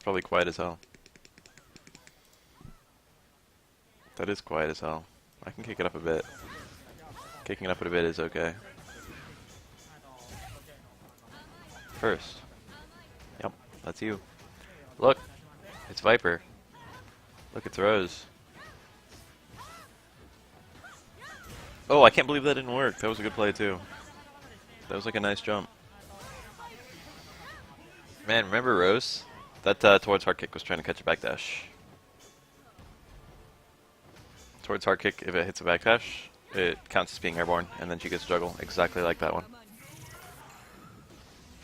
probably quiet as hell. That is quiet as hell. I can kick it up a bit. Kicking it up a bit is okay. First. Yep, that's you. Look, it's Viper. Look, it's Rose. Oh, I can't believe that didn't work. That was a good play too. That was like a nice jump. Man, remember Rose? That towards hard kick was trying to catch a backdash. Towards hard kick, if it hits a backdash, it counts as being airborne, and then she gets juggle, exactly like that one.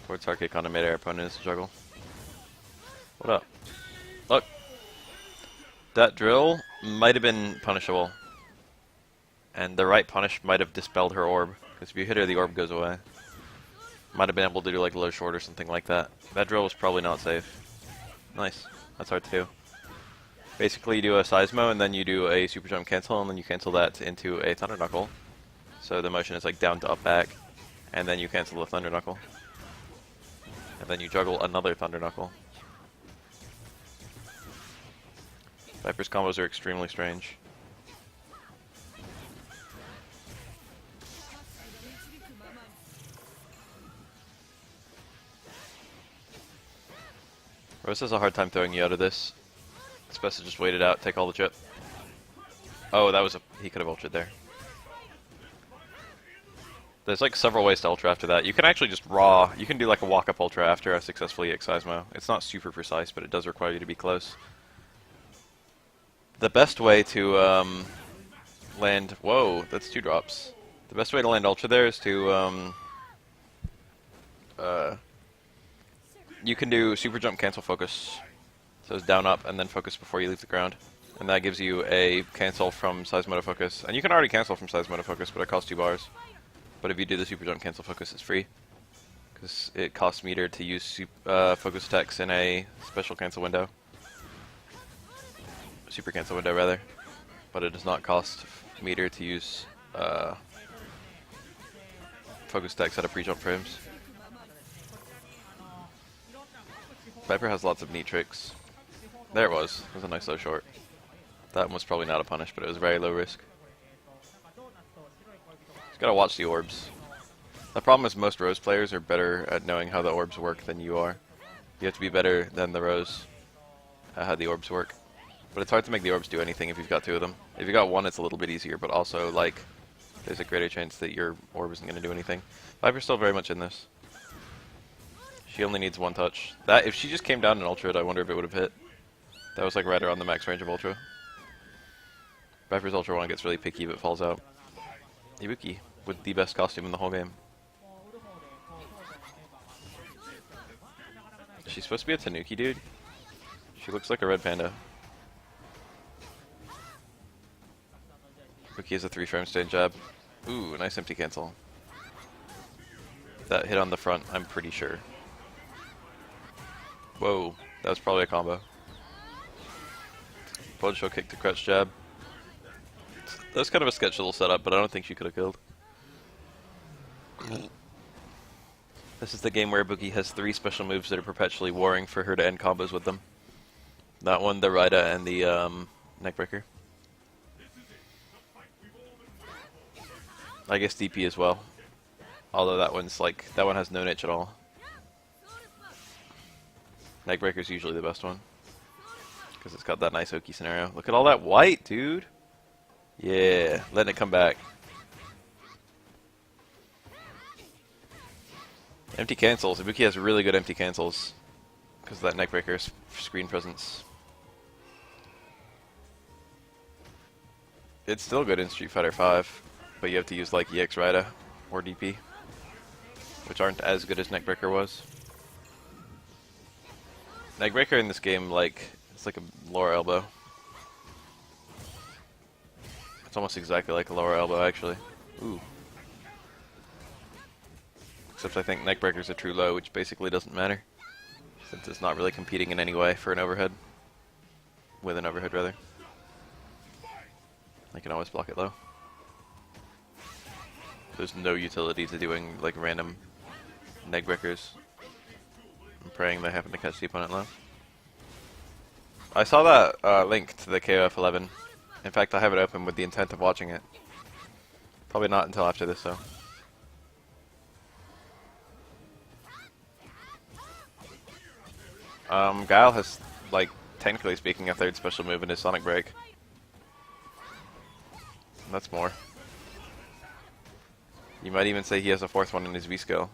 Towards hard kick on a mid-air opponent is a juggle. What up? Look! That drill might have been punishable. And the right punish might have dispelled her orb, because if you hit her, the orb goes away. Might have been able to do like low short or something like that. That drill was probably not safe. Nice. That's hard to do. Basically, you do a Seismo, and then you do a super jump cancel, and then you cancel that into a Thunder Knuckle. So the motion is like down to up back, and then you cancel the Thunder Knuckle. And then you juggle another Thunder Knuckle. Viper's combos are extremely strange. Rose has a hard time throwing you out of this. It's best to just wait it out, take all the chip. Oh, that was a... he could have ultraed there. There's like several ways to ultra after that. You can actually just raw... you can do like a walk-up ultra after a successfully hit Seismo. It's not super precise, but it does require you to be close. The best way to land... whoa, that's 2 drops. The best way to land ultra there is to... you can do super jump cancel focus. So it's down up and then focus before you leave the ground. And that gives you a cancel from Seismo to focus. And you can already cancel from Seismo to focus, but it costs 2 bars. But if you do the super jump cancel focus, it's free. Because it costs meter to use focus attacks in a special cancel window. Super cancel window, rather. But it does not cost meter to use focus attacks out of pre-jump frames. Viper has lots of neat tricks. There it was. It was a nice low short. That one was probably not a punish, but it was very low risk. Just gotta watch the orbs. The problem is most Rose players are better at knowing how the orbs work than you are. You have to be better than the Rose at how the orbs work. But it's hard to make the orbs do anything if you've got 2 of them. If you got 1, it's a little bit easier, but also, like, there's a greater chance that your orb isn't going to do anything. Viper's still very much in this. She only needs 1 touch. That if she just came down and ultra'd, I wonder if it would have hit. That was like right around the max range of ultra. Viper's ultra 1 gets really picky if it falls out. Ibuki with the best costume in the whole game. She's supposed to be a Tanuki, dude. She looks like a red panda. Ibuki has a 3-frame stand jab. Ooh, nice empty cancel. That hit on the front, I'm pretty sure. Whoa, that was probably a combo. Bojo kick to crutch jab. That was kind of a sketchy little setup, but I don't think she could have killed. This is the game where Ibuki has 3 special moves that are perpetually warring for her to end combos with them. That one, the Raida, and the neckbreaker. I guess DP as well. Although that one's like, that one has no niche at all. Neckbreaker's usually the best one. Because it's got that nice Oki scenario. Look at all that white, dude! Yeah, letting it come back. Empty cancels. Ibuki has really good empty cancels. Because of that neckbreaker's screen presence. It's still good in Street Fighter V. But you have to use like EX Raida or DP. Which aren't as good as neckbreaker was. Neckbreaker in this game, like, it's like a lower elbow. It's almost exactly like a lower elbow, actually. Ooh. Except I think neckbreaker's a true low, which basically doesn't matter. Since it's not really competing in any way for an overhead. With an overhead, rather. I can always block it low. There's no utility to doing, like, random neckbreakers. I'm praying they happen to catch the opponent low. I saw that link to the KOF 11. In fact, I have it open with the intent of watching it. Probably not until after this, though. Guile has, like, technically speaking, a third special move in his Sonic Break. That's more. You might even say he has a fourth one in his V-skill.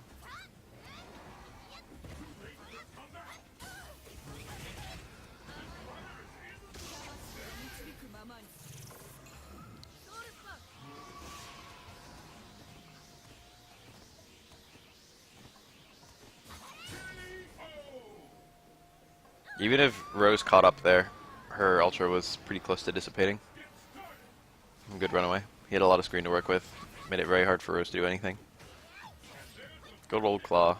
Even if Rose caught up there, her Ultra was pretty close to dissipating. Good runaway. He had a lot of screen to work with. Made it very hard for Rose to do anything. Good old Claw.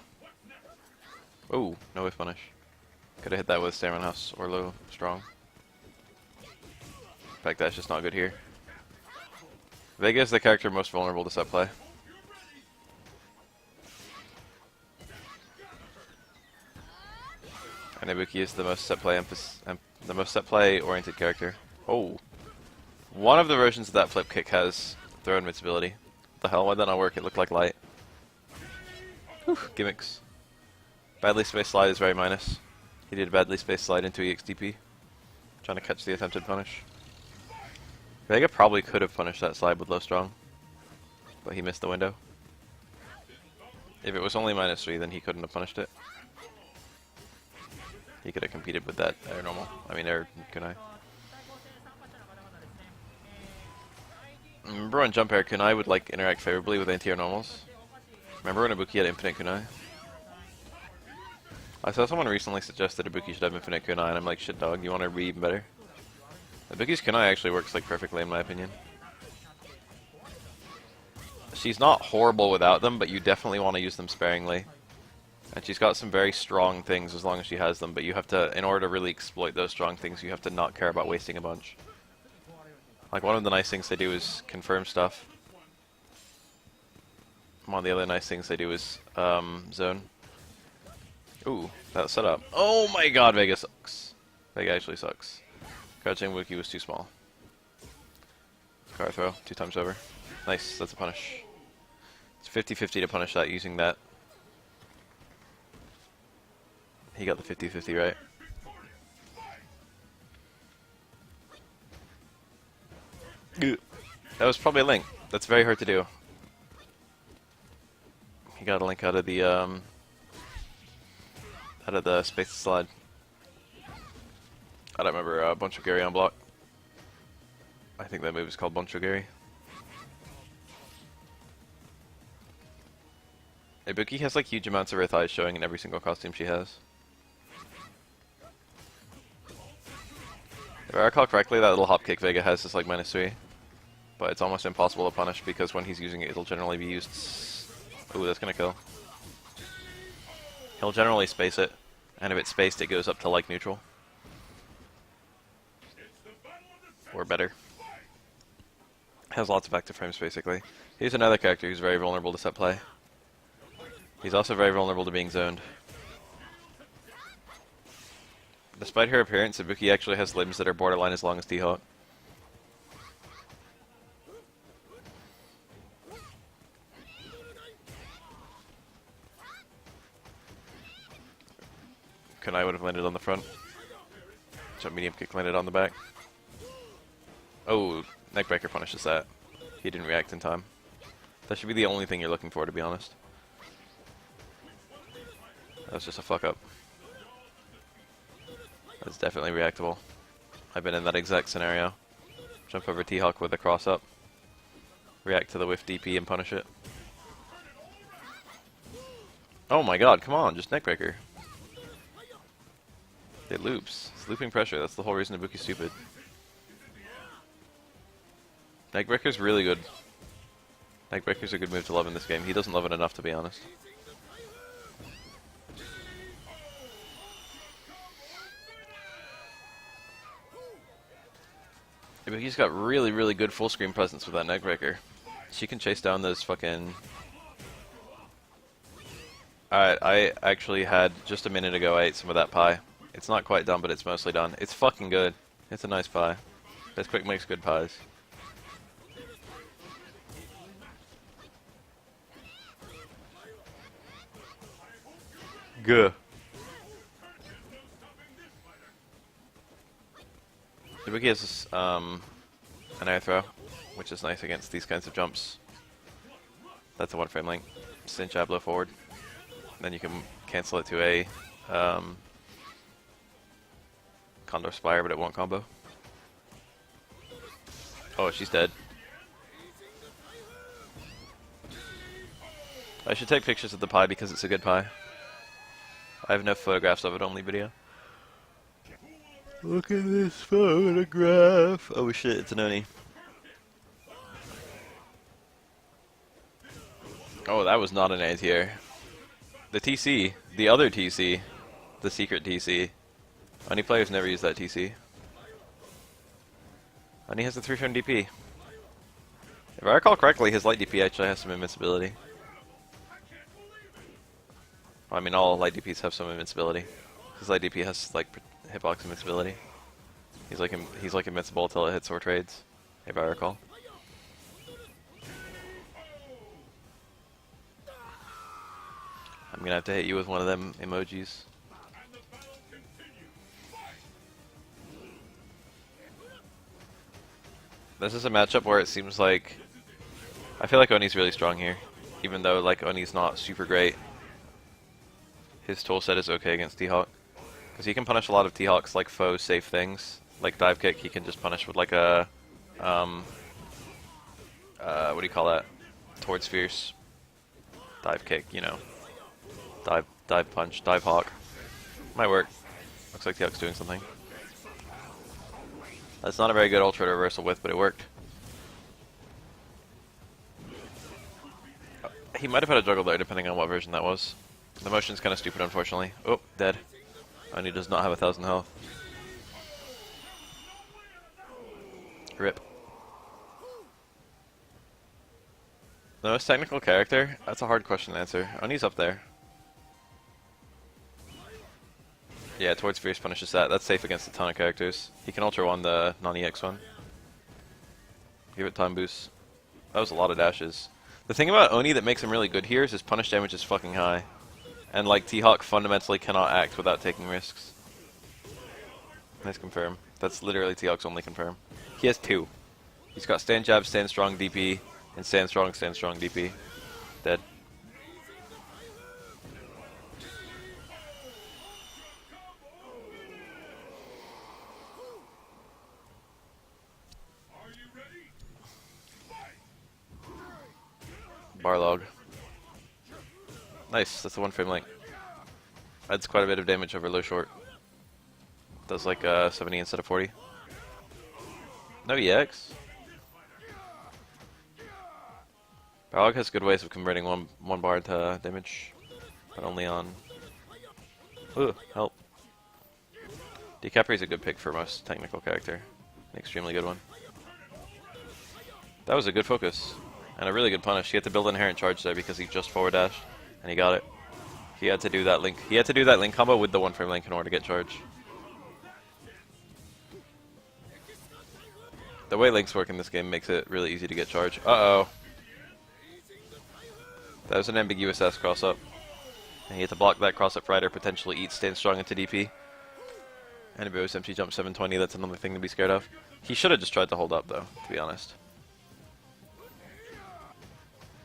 Oh, no whiff punish. Could have hit that with Stamina House or low strong. In fact, that's just not good here. Vega is the character most vulnerable to set play. And Ibuki is the most set play oriented character. Oh, one of the versions of that flip kick has throw invincibility. What the hell? Why did that not work? It looked like light. Whew, gimmicks. Badly spaced slide is very minus. He did a badly spaced slide into EXDP, trying to catch the attempted punish. Vega probably could have punished that slide with low strong, but he missed the window. If it was only -3, then he couldn't have punished it. He could have competed with that air normal. I mean, air kunai. Remember when jump air kunai would like interact favorably with anti-air normals? Remember when Ibuki had infinite kunai? I saw someone recently suggest that Ibuki should have infinite kunai, and I'm like, shit dog, you want to be even better? Ibuki's kunai actually works like perfectly in my opinion. She's not horrible without them, but you definitely want to use them sparingly. And she's got some very strong things as long as she has them, but you have to, in order to really exploit those strong things, you have to not care about wasting a bunch. Like, one of the nice things they do is confirm stuff. One of the other nice things they do is zone. Ooh, that setup. Oh my god, Vega sucks. Vega actually sucks. Crouching Wookiee was too small. Car throw, 2 times over. Nice, that's a punish. It's 50-50 to punish that using that. He got the 50-50 right. That was probably a link. That's very hard to do. He got a link out of the space slide. I don't remember Buncho Gary on block. I think that move is called Buncho Gary. Ibuki has like huge amounts of her thighs showing in every single costume she has. If I recall correctly, that little hop kick Vega has is like -3. But it's almost impossible to punish because when he's using it, it'll generally be used... Ooh, that's gonna kill. He'll generally space it, and if it's spaced, it goes up to like neutral. Or better. Has lots of active frames, basically. Here's another character who's very vulnerable to set play. He's also very vulnerable to being zoned. Despite her appearance, Ibuki actually has limbs that are borderline as long as T-Hawk. Kunai would have landed on the front. Jump medium kick landed on the back. Oh, neckbreaker punishes that. He didn't react in time. That should be the only thing you're looking for, to be honest. That was just a fuck up. That's definitely reactable. I've been in that exact scenario. Jump over T-Hawk with a cross up. React to the whiff DP and punish it. Oh my god, come on, just neckbreaker. It loops. It's looping pressure, that's the whole reason Ibuki's stupid. Neckbreaker's really good. Neckbreaker's a good move to love in this game. He doesn't love it enough, to be honest. Ibuki's got really, really good full screen presence with that neckbreaker. She can chase down those fucking... Alright, I actually had, just a minute ago, I ate some of that pie. It's not quite done, but it's mostly done. It's fucking good. It's a nice pie. This quick makes good pies. Good. Ibuki has an air throw, which is nice against these kinds of jumps. That's a one frame link. Cinch jab low forward. Then you can cancel it to a Condor Spire, but it won't combo. Oh, she's dead. I should take pictures of the pie because it's a good pie. I have no photographs of it, only video. Look at this photograph. Oh shit, it's an Oni. Oh, that was not an A tier. The TC, the other TC, the secret TC. Oni players never use that TC. Oni has a 3-turn DP. If I recall correctly, his light DP actually has some invincibility. I mean, all light DPs have some invincibility. His light DP has like hitbox invincibility. He's like invincible until it hits or trades, if I recall. I'm gonna have to hit you with one of them emojis. This is a matchup where it seems like I feel like Oni's really strong here, even though like Oni's not super great. His toolset is okay against T-Hawk, because he can punish a lot of T-Hawk's like faux safe things, like dive kick. He can just punish with like a what do you call that? Towards fierce dive kick, you know, dive punch, dive hawk. Might work. Looks like T-Hawk's doing something. That's not a very good ultra to reversal with, but it worked. He might have had a juggle there, depending on what version that was. The motion's kind of stupid, unfortunately. Oh, dead. And he does not have 1,000 health. Rip. The most technical character? That's a hard question to answer. Oni's up there. Yeah, towards Fierce punishes that. That's safe against a ton of characters. He can Ultra 1 the non-EX one. Give it time boost. That was a lot of dashes. The thing about Oni that makes him really good here is his punish damage is fucking high. And like T-Hawk fundamentally cannot act without taking risks. Nice confirm. That's literally T-Hawk's only confirm. He has 2. He's got stand jab, stand strong DP, and stand strong DP. Dead. Barlog. Nice, that's a 1-frame link. Adds quite a bit of damage over low short. Does like 70 instead of 40. No EX. Barlog has good ways of converting one bar to damage, but only on. Ooh, help. Decapri's a good pick for most technical character. An extremely good one. That was a good focus. And a really good punish. He had to build inherent charge there because he just forward dashed, and he got it. He had to do that link. He had to do that link combo with the 1-frame link in order to get charge. The way links work in this game makes it really easy to get charge. Uh-oh. That was an ambiguous ass cross-up. And he had to block that cross-up rider, potentially eat stand strong into DP. And if it was empty jump 720, that's another thing to be scared of. He should have just tried to hold up, though, to be honest.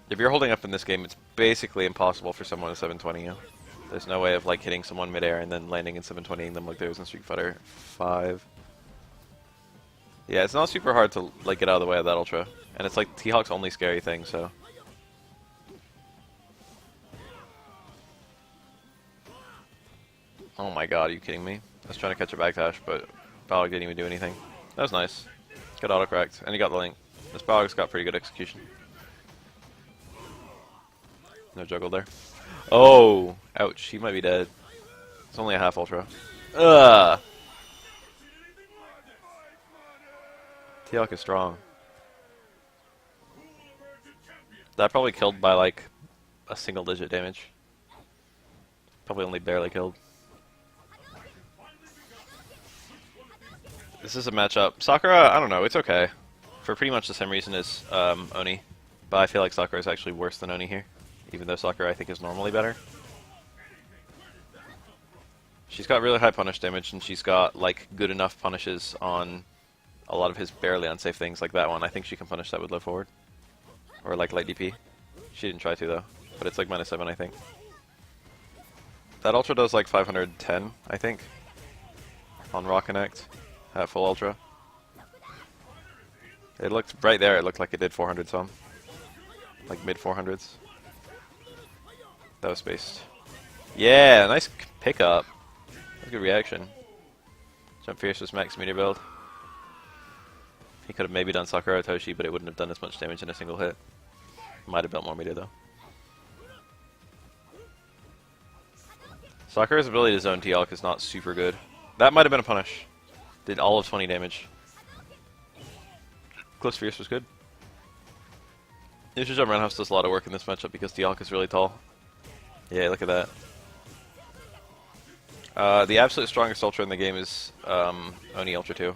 If you're holding up in this game, it's basically impossible for someone to 720 you. There's no way of like hitting someone midair and then landing and 720ing them like there was in Street Fighter 5. Yeah, it's not super hard to like get out of the way of that ultra, and it's like T-Hawk's only scary thing. So. Oh my god, are you kidding me? I was trying to catch a backdash, but Balrog didn't even do anything. That was nice. Good auto-correct, and he got the link. This Balrog's got pretty good execution. No juggle there. Oh! Ouch, he might be dead. It's only a half ultra. Ugh! T-Hawk is strong. That probably killed by like a single digit damage. Probably only barely killed. This is a matchup. Sakura, I don't know, it's okay. For pretty much the same reason as Oni. But I feel like Sakura is actually worse than Oni here. Even though Sakura I think is normally better. She's got really high punish damage, and she's got like good enough punishes on a lot of his barely unsafe things, like that one. I think she can punish that with low forward. Or like light DP. She didn't try to though. But it's like -7 I think. That ultra does like 510, I think. On Raw Connect. At full ultra. It looked, right there, it looked like it did 400 some. Like mid 400s. That was spaced. Yeah, nice pickup. That's a good reaction. Jump Fierce was max meter build. He could have maybe done Sakura Toshi, but it wouldn't have done as much damage in a single hit. Might have built more meter though. Sakura's ability to zone T-Hulk is not super good. That might have been a punish. Did all of 20 damage. Close Fierce was good. Neutral Jump Roundhouse does a lot of work in this matchup because T-Hulk is really tall. Yeah, look at that. The absolute strongest ultra in the game is Oni Ultra 2.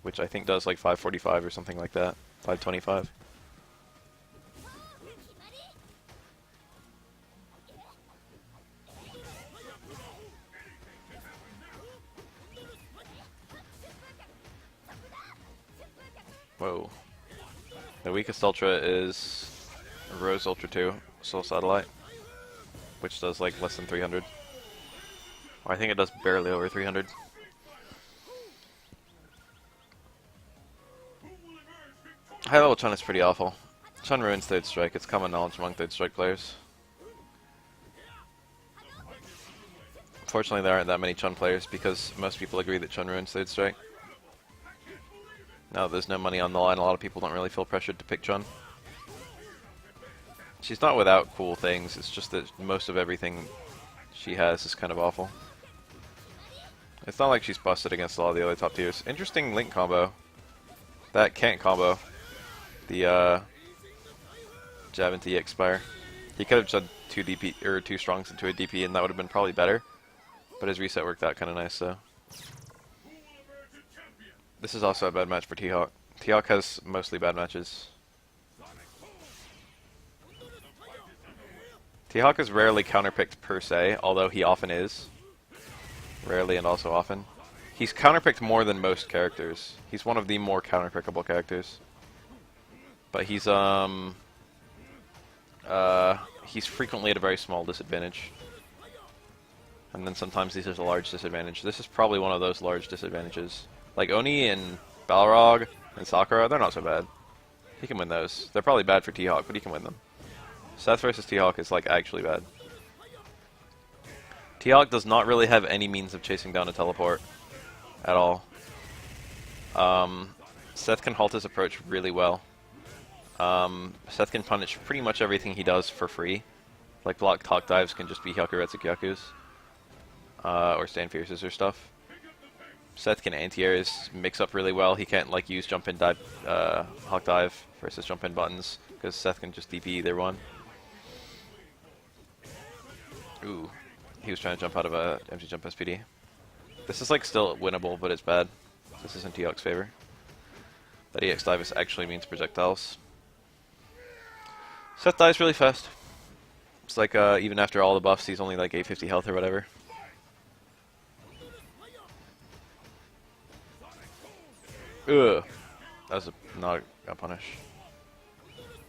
Which I think does like 545 or something like that. 525. Whoa. The weakest ultra is Rose Ultra 2, Soul Satellite, which does like less than 300. Or I think it does barely over 300. High level Chun is pretty awful. Chun ruins third strike, it's common knowledge among third strike players. Fortunately there aren't that many Chun players because most people agree that Chun ruins third strike. Now that there's no money on the line, a lot of people don't really feel pressured to pick Chun. She's not without cool things, it's just that most of everything she has is kind of awful. It's not like she's busted against a lot of the other top tiers. Interesting link combo. That can't combo. The jab into expire. He could have done 2 DP or 2 strongs into a DP and that would have been probably better. But his reset worked out kind of nice, so. This is also a bad match for T-Hawk. T-Hawk has mostly bad matches. T-Hawk is rarely counterpicked per se, although he often is. Rarely and also often. He's counterpicked more than most characters. He's one of the more counterpickable characters. But he's frequently at a very small disadvantage. And then sometimes he's at a large disadvantage. This is probably one of those large disadvantages. Like Oni and Balrog and Sakura, they're not so bad. He can win those. They're probably bad for T-Hawk, but he can win them. Seth versus T-Hawk is like actually bad. T-Hawk does not really have any means of chasing down a teleport at all. Seth can halt his approach really well. Seth can punish pretty much everything he does for free. Like block talk dives can just be Hyakuretsu Kyakus. Or stand fierces or stuff. Seth can anti-airs mix up really well. He can't like use jump in dive, hawk dive versus jump in buttons because Seth can just DP either one. Ooh, he was trying to jump out of a empty jump SPD. This is like still winnable, but it's bad. This is in T-Hawk's favor. That EX dive actually means projectiles. Seth dies really fast. It's like even after all the buffs, he's only like 850 health or whatever. Ugh. That was not a punish.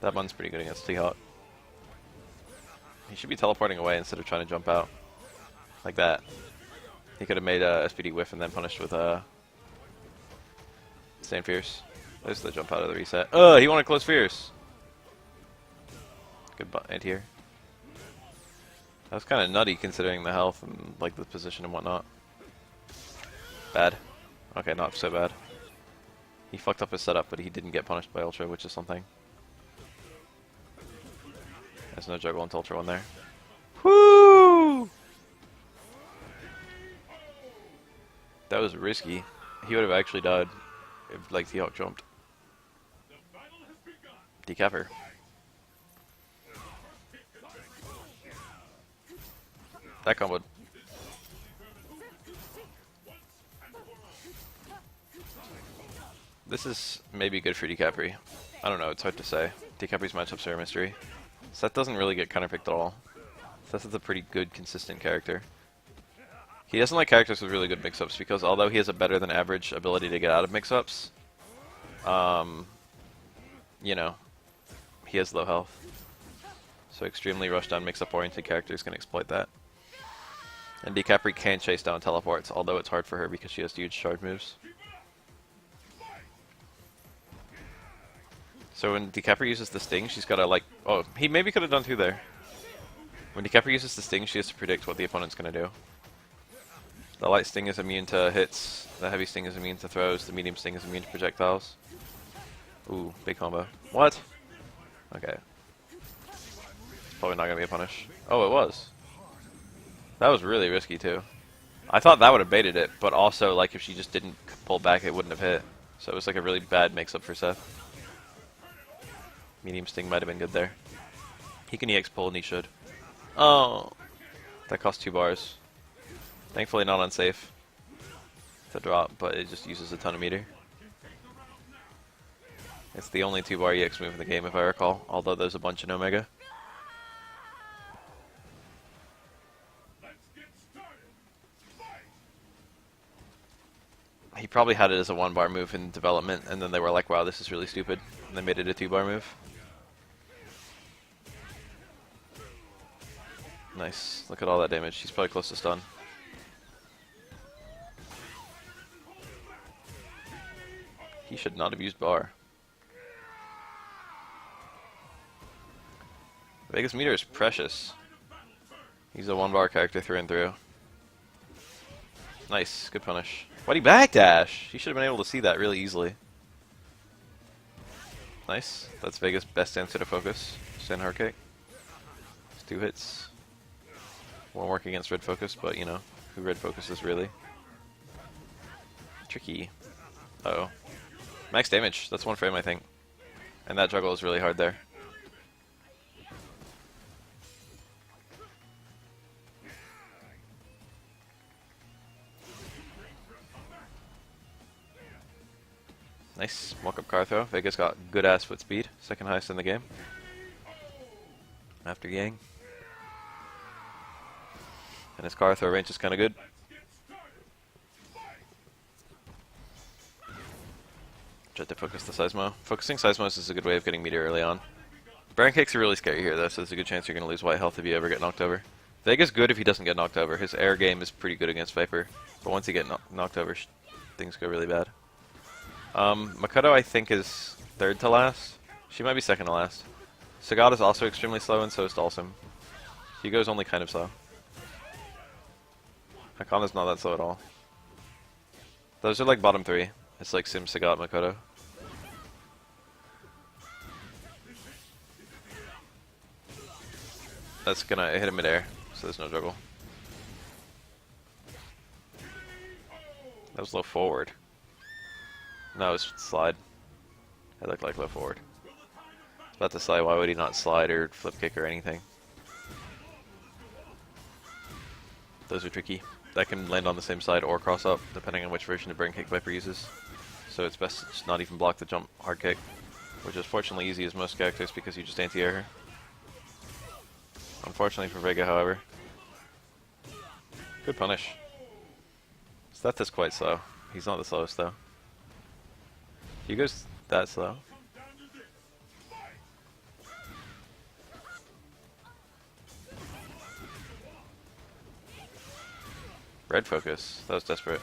That one's pretty good against T-Hawk. He should be teleporting away instead of trying to jump out. Like that. He could have made a SPD whiff and then punished with Stand Fierce. There's the jump out of the reset. Ugh, he wanted close Fierce! Good anti-air. That was kind of nutty considering the health and like the position and whatnot. Bad. Okay, not so bad. He fucked up his setup, but he didn't get punished by Ultra, which is something. There's no juggle until Ultra 1 there. Woo! That was risky. He would have actually died if like T-Hawk jumped. Decapper. That combo. This is maybe good for DiCapri. I don't know, it's hard to say. DiCapri's matchups are a mystery. Seth doesn't really get counterpicked at all. Seth is a pretty good, consistent character. He doesn't like characters with really good mix-ups because although he has a better than average ability to get out of mix-ups, you know, he has low health. So extremely rush-down mix-up oriented characters can exploit that. And DiCapri can chase down teleports, although it's hard for her because she has huge charge moves. So when DiCapri uses the sting, she's gotta like... Oh, he maybe could have done 2 there. When DiCapri uses the sting, she has to predict what the opponent's gonna do. The light sting is immune to hits, the heavy sting is immune to throws, the medium sting is immune to projectiles. Ooh, big combo. What? Okay. It's probably not gonna be a punish. Oh, it was. That was really risky too. I thought that would have baited it, but also like if she just didn't pull back, it wouldn't have hit. So it was like a really bad mix-up for Seth. Medium sting might have been good there. He can EX pull and he should. Oh, that cost 2 bars. Thankfully not unsafe to drop, but it just uses a ton of meter. It's the only 2-bar EX move in the game if I recall, although there's a bunch in Omega. He probably had it as a 1-bar move in development, and then they were like, wow, this is really stupid, and they made it a 2-bar move. Nice. Look at all that damage. He's probably close to stun. He should not have used bar. Vega's meter is precious. He's a 1-bar character through and through. Nice. Good punish. Why'd he backdash? He should have been able to see that really easily. Nice. That's Vega's best answer to focus. Stand hard kick. It's 2 hits. Won't work against red focus, but you know, who red focuses really? Tricky. Uh-oh. Max damage. That's 1 frame, I think. And that juggle is really hard there. Nice. Walk up car throw. Vega's got good ass foot speed. Second highest in the game. After Yang. And his car throw range is kind of good. Tried to focus the Seismo. Focusing Seismos is a good way of getting meter early on. Brain kicks are really scary here though, so there's a good chance you're going to lose white health if you ever get knocked over. Vega's good if he doesn't get knocked over. His air game is pretty good against Viper. But once you get knocked over, things go really bad. Makoto I think is 3rd to last. She might be 2nd to last. Sagat is also extremely slow and so is Dalsum. Hugo's only kind of slow. Akana's not that slow at all. Those are like bottom 3. It's like Sim, Sagat, Makoto. That's gonna hit him midair, so there's no juggle. That was low forward. No, it's slide. It looked like low forward. I was about to slide, why would he not slide or flip kick or anything? Those are tricky. That can land on the same side or cross up, depending on which version of brain kick Viper uses. So it's best to just not even block the jump hard kick, which is fortunately easy as most characters because you just anti-air her. Unfortunately for Vega, however. Good punish. Seth is quite slow. He's not the slowest though. Hugo's that slow. Red focus. That was desperate.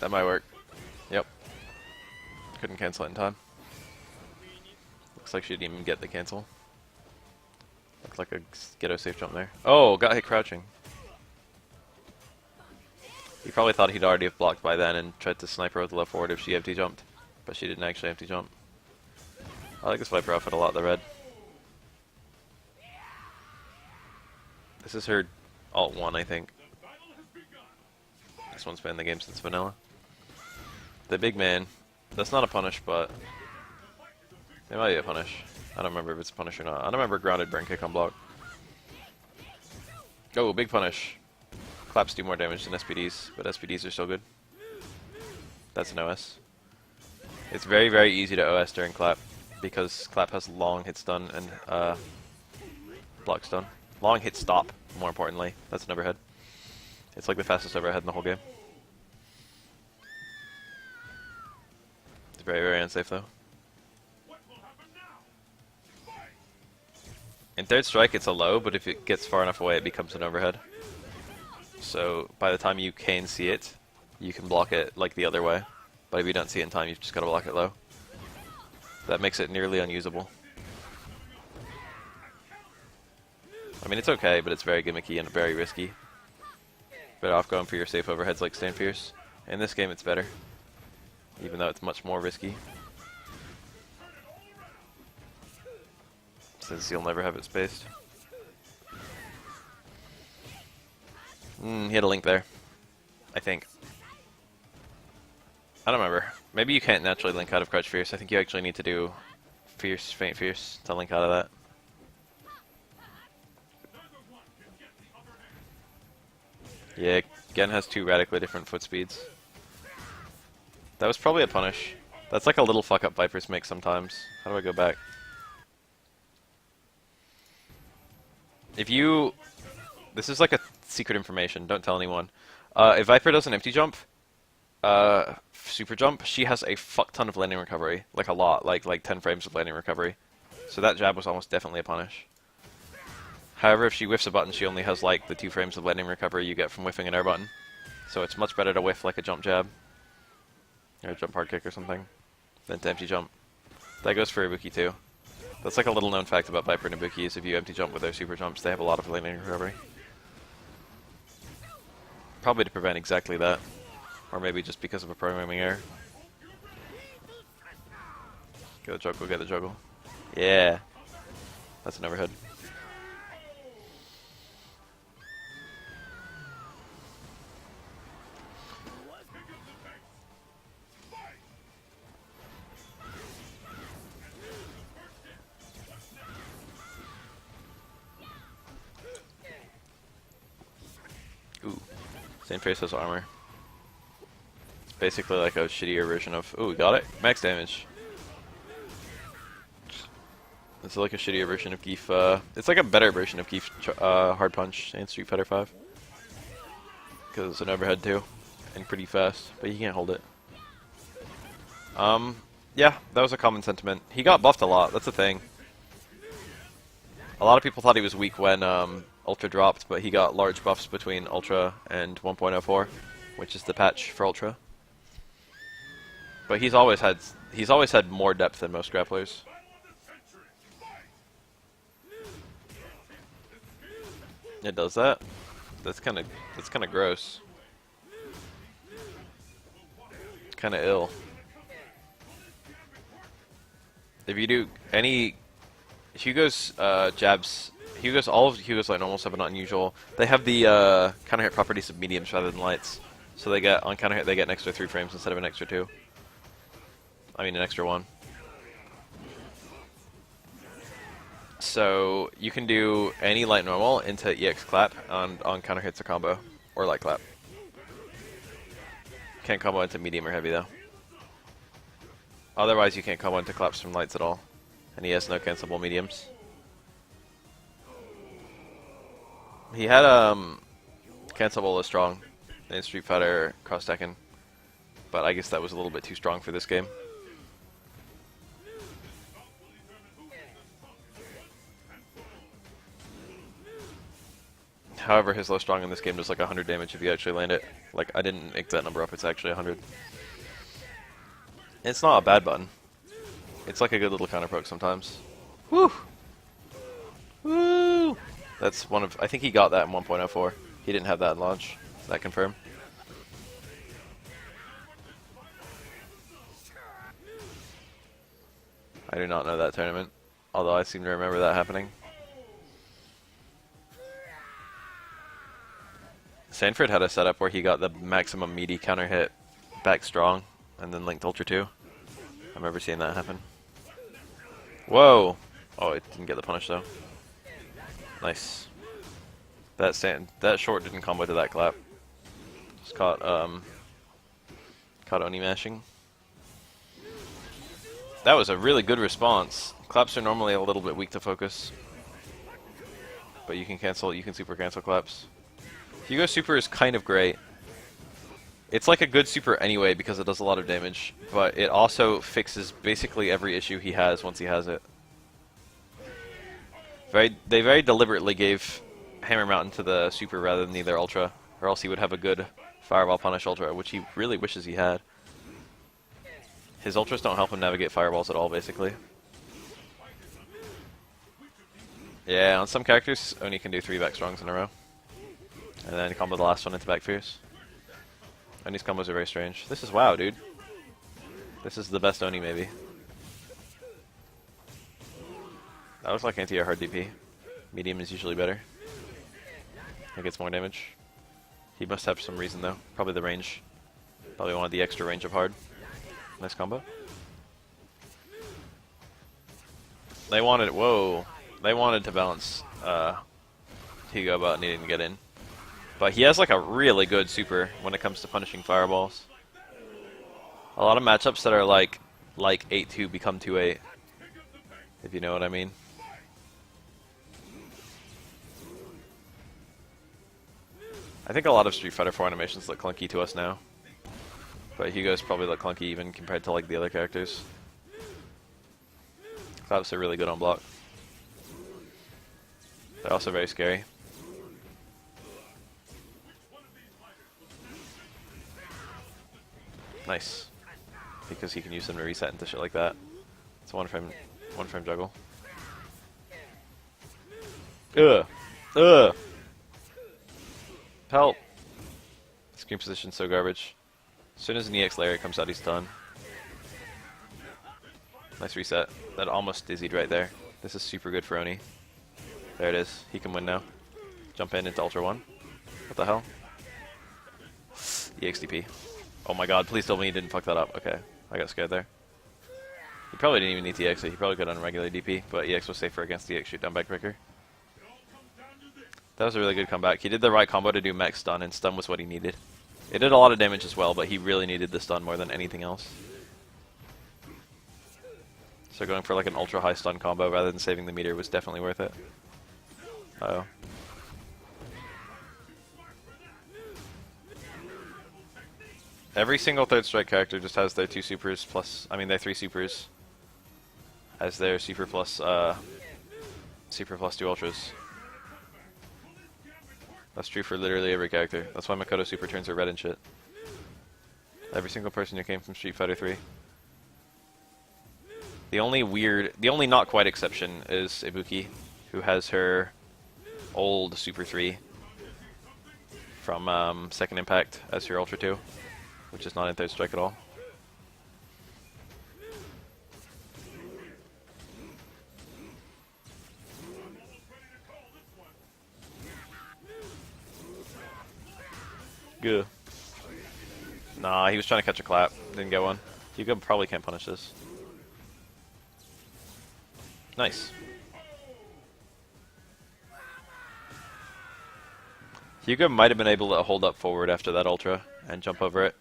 That might work. Yep. Couldn't cancel it in time. Looks like she didn't even get the cancel. Looked like a ghetto safe jump there. Oh, got hit crouching. He probably thought he'd already have blocked by then and tried to snipe her with the left forward if she empty jumped. But she didn't actually empty jump. I like this Viper outfit a lot, the red. This is her alt 1, I think. This one's been in the game since vanilla. The big man. That's not a punish, but it might be a punish. I don't remember if it's a punish or not. I don't remember grounded burn kick on block. Oh, big punish. Claps do more damage than SPDs, but SPDs are still good. That's an OS. It's very, very easy to OS during clap, because clap has long hit stun and block stun. Long hit stop, more importantly. That's an overhead. It's like the fastest overhead in the whole game. It's very, very unsafe though. In third strike it's a low, but if it gets far enough away it becomes an overhead. So by the time you can see it, you can block it like the other way. But if you don't see it in time, you've just got to block it low. That makes it nearly unusable. I mean, it's okay, but it's very gimmicky and very risky. Better off going for your safe overheads like Stand Fierce. In this game, it's better, even though it's much more risky, since you'll never have it spaced. He had a link there, I think. I don't remember. Maybe you can't naturally link out of Crouch Fierce. I think you actually need to do Fierce, Feint Fierce to link out of that. Yeah, Gen has 2 radically different foot speeds. That was probably a punish. That's like a little fuck up Vipers make sometimes. How do I go back? If you... This is like a secret information, don't tell anyone. If Viper does an empty jump, super jump, she has a fuck ton of landing recovery. Like a lot, like 10 frames of landing recovery. So that jab was almost definitely a punish. However, if she whiffs a button, she only has like the 2 frames of landing recovery you get from whiffing an air button. So it's much better to whiff like a jump jab, or a jump hard kick or something, than to empty jump. That goes for Ibuki too. That's like a little known fact about Viper and Ibuki is if you empty jump with their super jumps, they have a lot of landing recovery. Probably to prevent exactly that. Or maybe just because of a programming error. Get the juggle, get the juggle. Yeah. That's an overhead. Ooh. Same face has armor. It's basically like a shittier version of... Ooh, we got it. Max damage. It's like a shittier version of Guile. It's like a better version of Guile Hard Punch in Street Fighter 5. Because it's an overhead too. And pretty fast. But you can't hold it. Yeah, that was a common sentiment. He got buffed a lot, that's the thing. A lot of people thought he was weak when Ultra dropped, but he got large buffs between Ultra and 1.04, which is the patch for Ultra. But he's always had more depth than most grapplers. It does that? That's kind of gross. It's kind of ill. If you do any Hugo's jabs, all of Hugo's light normals have an unusual. They have the counter hit properties of mediums rather than lights, so they get on counter hit they get an extra 3 frames instead of an extra 2. I mean an extra 1. So you can do any light normal into EX clap on counter hits or combo or light clap. Can't combo into medium or heavy though. Otherwise you can't combo into claps from lights at all. And he has no cancelable mediums. He had cancelable as strong in Street Fighter Cross Tekken, but I guess that was a little bit too strong for this game. However, his low strong in this game does like 100 damage if you actually land it. Like, I didn't make that number up, it's actually 100. It's not a bad button. It's like a good little counter poke sometimes. Woo! Woo! That's one of... I think he got that in 1.04. He didn't have that in launch. That confirmed. I do not know that tournament, although I seem to remember that happening. Sanford had a setup where he got the maximum meaty counter hit back strong, and then linked Ultra 2. I remember seeing that happen. Whoa! Oh, it didn't get the punish though. Nice. That short didn't combo to that clap. Just caught Oni mashing. That was a really good response. Claps are normally a little bit weak to focus, but you can super cancel claps. Hugo super is kind of great. It's like a good super anyway because it does a lot of damage, but it also fixes basically every issue he has once he has it. They very deliberately gave Hammer Mountain to the super rather than either Ultra, or else he would have a good Fireball punish Ultra, which he really wishes he had. His Ultras don't help him navigate Fireballs at all, basically. Yeah, on some characters, Oni can do 3 back strongs in a row. And then combo the last one into back fierce. Oni's combos are very strange. This is WoW, dude. This is the best Oni, maybe. That looks like anti-air hard DP. Medium is usually better. It gets more damage. He must have some reason, though. Probably the range. Probably wanted the extra range of hard. Nice combo. They wanted... Whoa. They wanted to balance Hugo about needing to get in. But he has like a really good super when it comes to punishing fireballs. A lot of matchups that are like 8-2 become 2-8. If you know what I mean. I think a lot of Street Fighter 4 animations look clunky to us now. But Hugo's probably look clunky even compared to like the other characters. Claps are really good on block. They're also very scary. Nice. Because he can use them to reset into shit like that. It's a one frame juggle. Ugh. Ugh. Help. Screen position's so garbage. As soon as an EX layer comes out, he's done. Nice reset. That almost dizzied right there. This is super good for Oni. There it is. He can win now. Jump in into Ultra 1. What the hell? EXDP. Oh my god, please tell me he didn't fuck that up. Okay, I got scared there. He probably didn't even need to EX it. He probably could have done regular DP, but EX was safer against EX shoot down backbreaker. That was a really good comeback. He did the right combo to do mech stun, and stun was what he needed. It did a lot of damage as well, but he really needed the stun more than anything else. So going for like an ultra high stun combo rather than saving the meter was definitely worth it. Uh-oh. Every single third strike character just has their 2 supers plus, their 3 supers as their super plus 2 ultras. That's true for literally every character. That's why Makoto super turns are red and shit. Every single person who came from Street Fighter 3. The only not quite exception is Ibuki, who has her old Super 3 from Second Impact as her Ultra 2, which is not in third strike at all. Good. Nah, he was trying to catch a clap. Didn't get one. Hugo probably can't punish this. Nice. Hugo might have been able to hold up forward after that ultra and jump over it.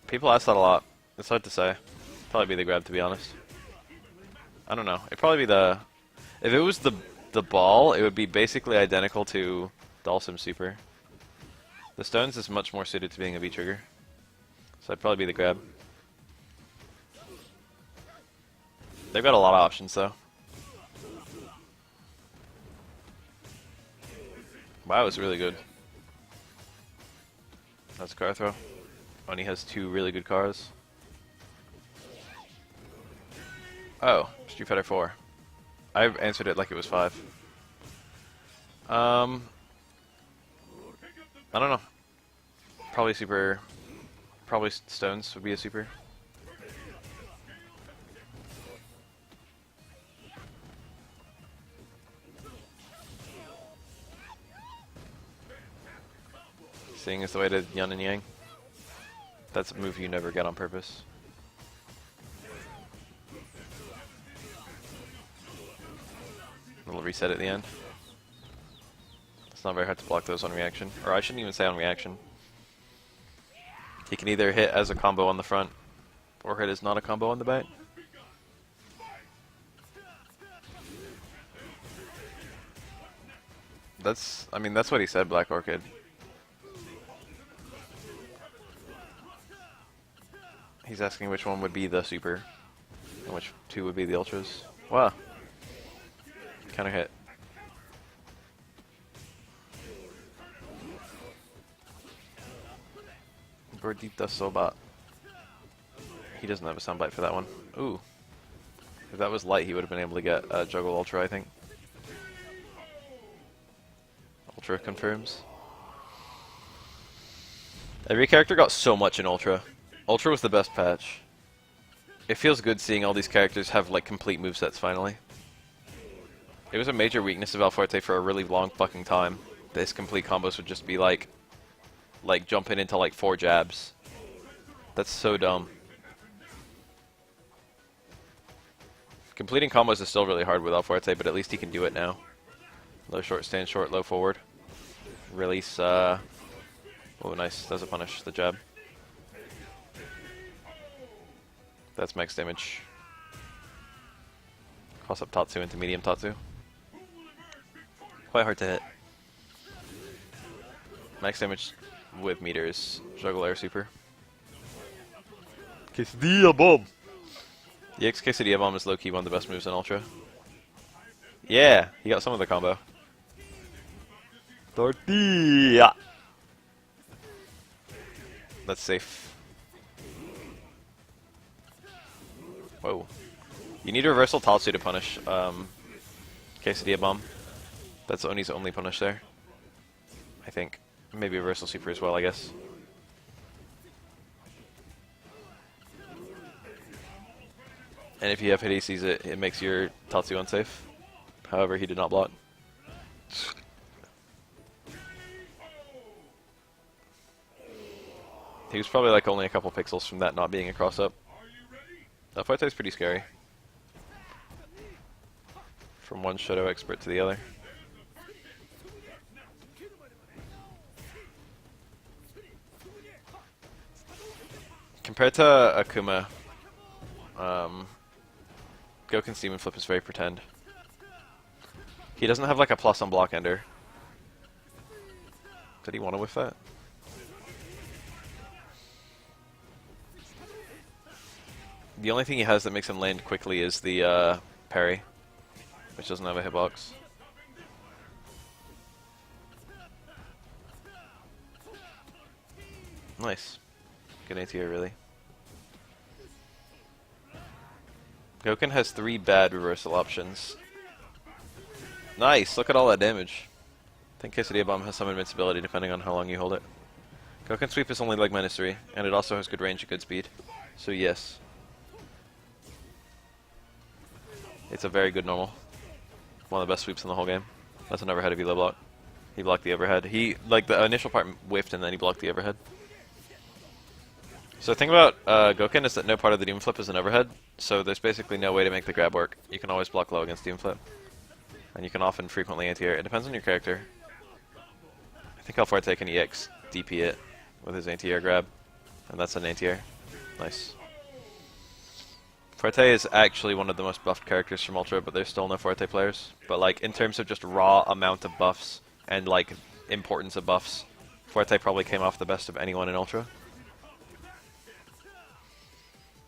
People ask that a lot. It's hard to say. Probably be the grab, to be honest. I don't know. It'd probably be the... If it was the ball, it would be basically identical to Dalsim Super. The stones is much more suited to being a V-trigger. So I'd probably be the grab. They've got a lot of options, though. Wow, it's really good. That's a car throw. Oni has 2 really good cars. Oh, Street Fighter 4. I answered it like it was 5. I don't know. Probably super... Probably stones would be a super. Seeing is the way to yin and yang. That's a move you never get on purpose. A little reset at the end. It's not very hard to block those on reaction. Or I shouldn't even say on reaction. He can either hit as a combo on the front, or hit as not a combo on the back. I mean, that's what he said, Black Orchid. He's asking which one would be the super, and which two would be the ultras. Wow. Counter hit. Gordita Soba. He doesn't have a soundbite for that one. Ooh. If that was light, he would have been able to get Juggle Ultra, I think. Ultra confirms. Every character got so much in Ultra. Ultra was the best patch. It feels good seeing all these characters have like complete movesets finally. It was a major weakness of Alforte for a really long fucking time. His complete combos would just be like jumping into like 4 jabs. That's so dumb. Completing combos is still really hard with Alforte, but at least he can do it now. Low short, stand short, low forward. Release, oh nice, does it punish the jab. That's max damage. Cross up Tatsu into medium Tatsu. Quite hard to hit. Max damage with meters. Juggle air super. Quesadilla bomb! The X Quesadilla bomb is low-key one of the best moves in Ultra. Yeah! He got some of the combo. Tortilla! That's safe. Whoa. You need a reversal Tatsu to punish Quesadilla bomb. That's Oni's only punish there. I think. Maybe a reversal super as well, I guess. And if you have Hibiki sees it, it makes your Tatsu unsafe. However, he did not block. He was probably like only a couple pixels from that not being a cross-up. That fight is pretty scary. From one Shoto expert to the other. Compared to Akuma, Gouken's Demon Flip is very pretend. He doesn't have like a plus on block ender. Did he want to whiff that? The only thing he has that makes him land quickly is the parry, which doesn't have a hitbox. Nice. Good ATO, really. Gouken has 3 bad reversal options. Nice! Look at all that damage. I think Quesadilla Bomb has some invincibility depending on how long you hold it. Gouken Sweep is only like -3, and it also has good range and good speed. So yes. It's a very good normal. One of the best sweeps in the whole game. That's an overhead if you low block. He blocked the overhead. He, like, the initial part whiffed and then he blocked the overhead. So the thing about Gouken is that no part of the Demon Flip is an overhead, so there's basically no way to make the grab work. You can always block low against Demon Flip. And you can often frequently anti-air. It depends on your character. I think Alforte can EX DP it with his anti-air grab. And that's an anti-air. Nice. Fuerte is actually one of the most buffed characters from Ultra, but there's still no Fuerte players. But like, in terms of just raw amount of buffs, and like, importance of buffs, Fuerte probably came off the best of anyone in Ultra.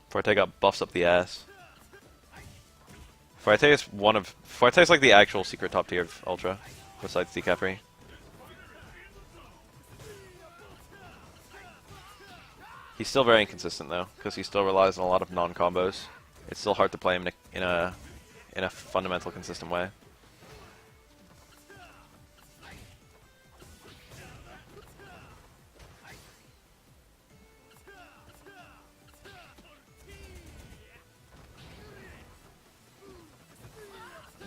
Fuerte got buffs up the ass. Fuerte is like the actual secret top tier of Ultra, besides Decapri. He's still very inconsistent though, because he still relies on a lot of non-combos. It's still hard to play him in a fundamental, consistent way.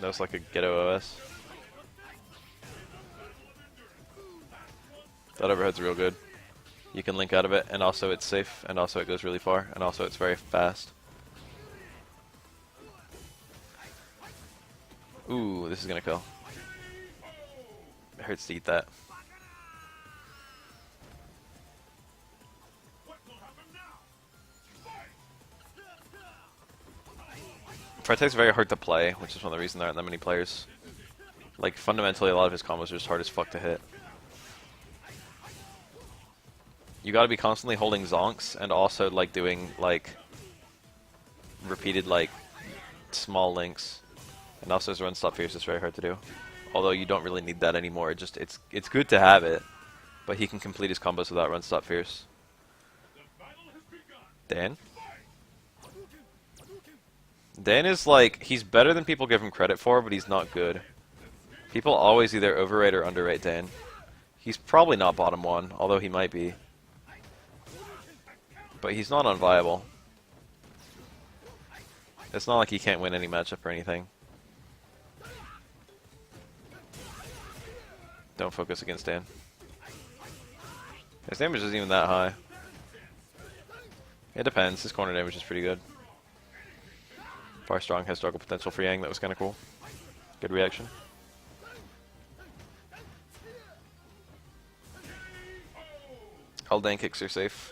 That was like a ghetto OS. That overhead's real good. You can link out of it, and also it's safe, and also it goes really far, and also it's very fast. Ooh, this is gonna kill. It hurts to eat that. Fuerte's very hard to play, which is one of the reasons there aren't that many players. Like, fundamentally, a lot of his combos are just hard as fuck to hit. You gotta be constantly holding zonks, and also, like, doing, like, repeated, like, small links. And also his run stop fierce is very hard to do. Although you don't really need that anymore, it's good to have it. But he can complete his combos without run stop fierce. Dan? Dan is like, he's better than people give him credit for, but he's not good. People always either overrate or underrate Dan. He's probably not bottom 1, although he might be. But he's not unviable. It's not like he can't win any matchup or anything. Don't focus against Dan. His damage isn't even that high. It depends, his corner damage is pretty good. Far Strong has struggle potential for Yang, that was kind of cool. Good reaction. All Dan kicks are safe.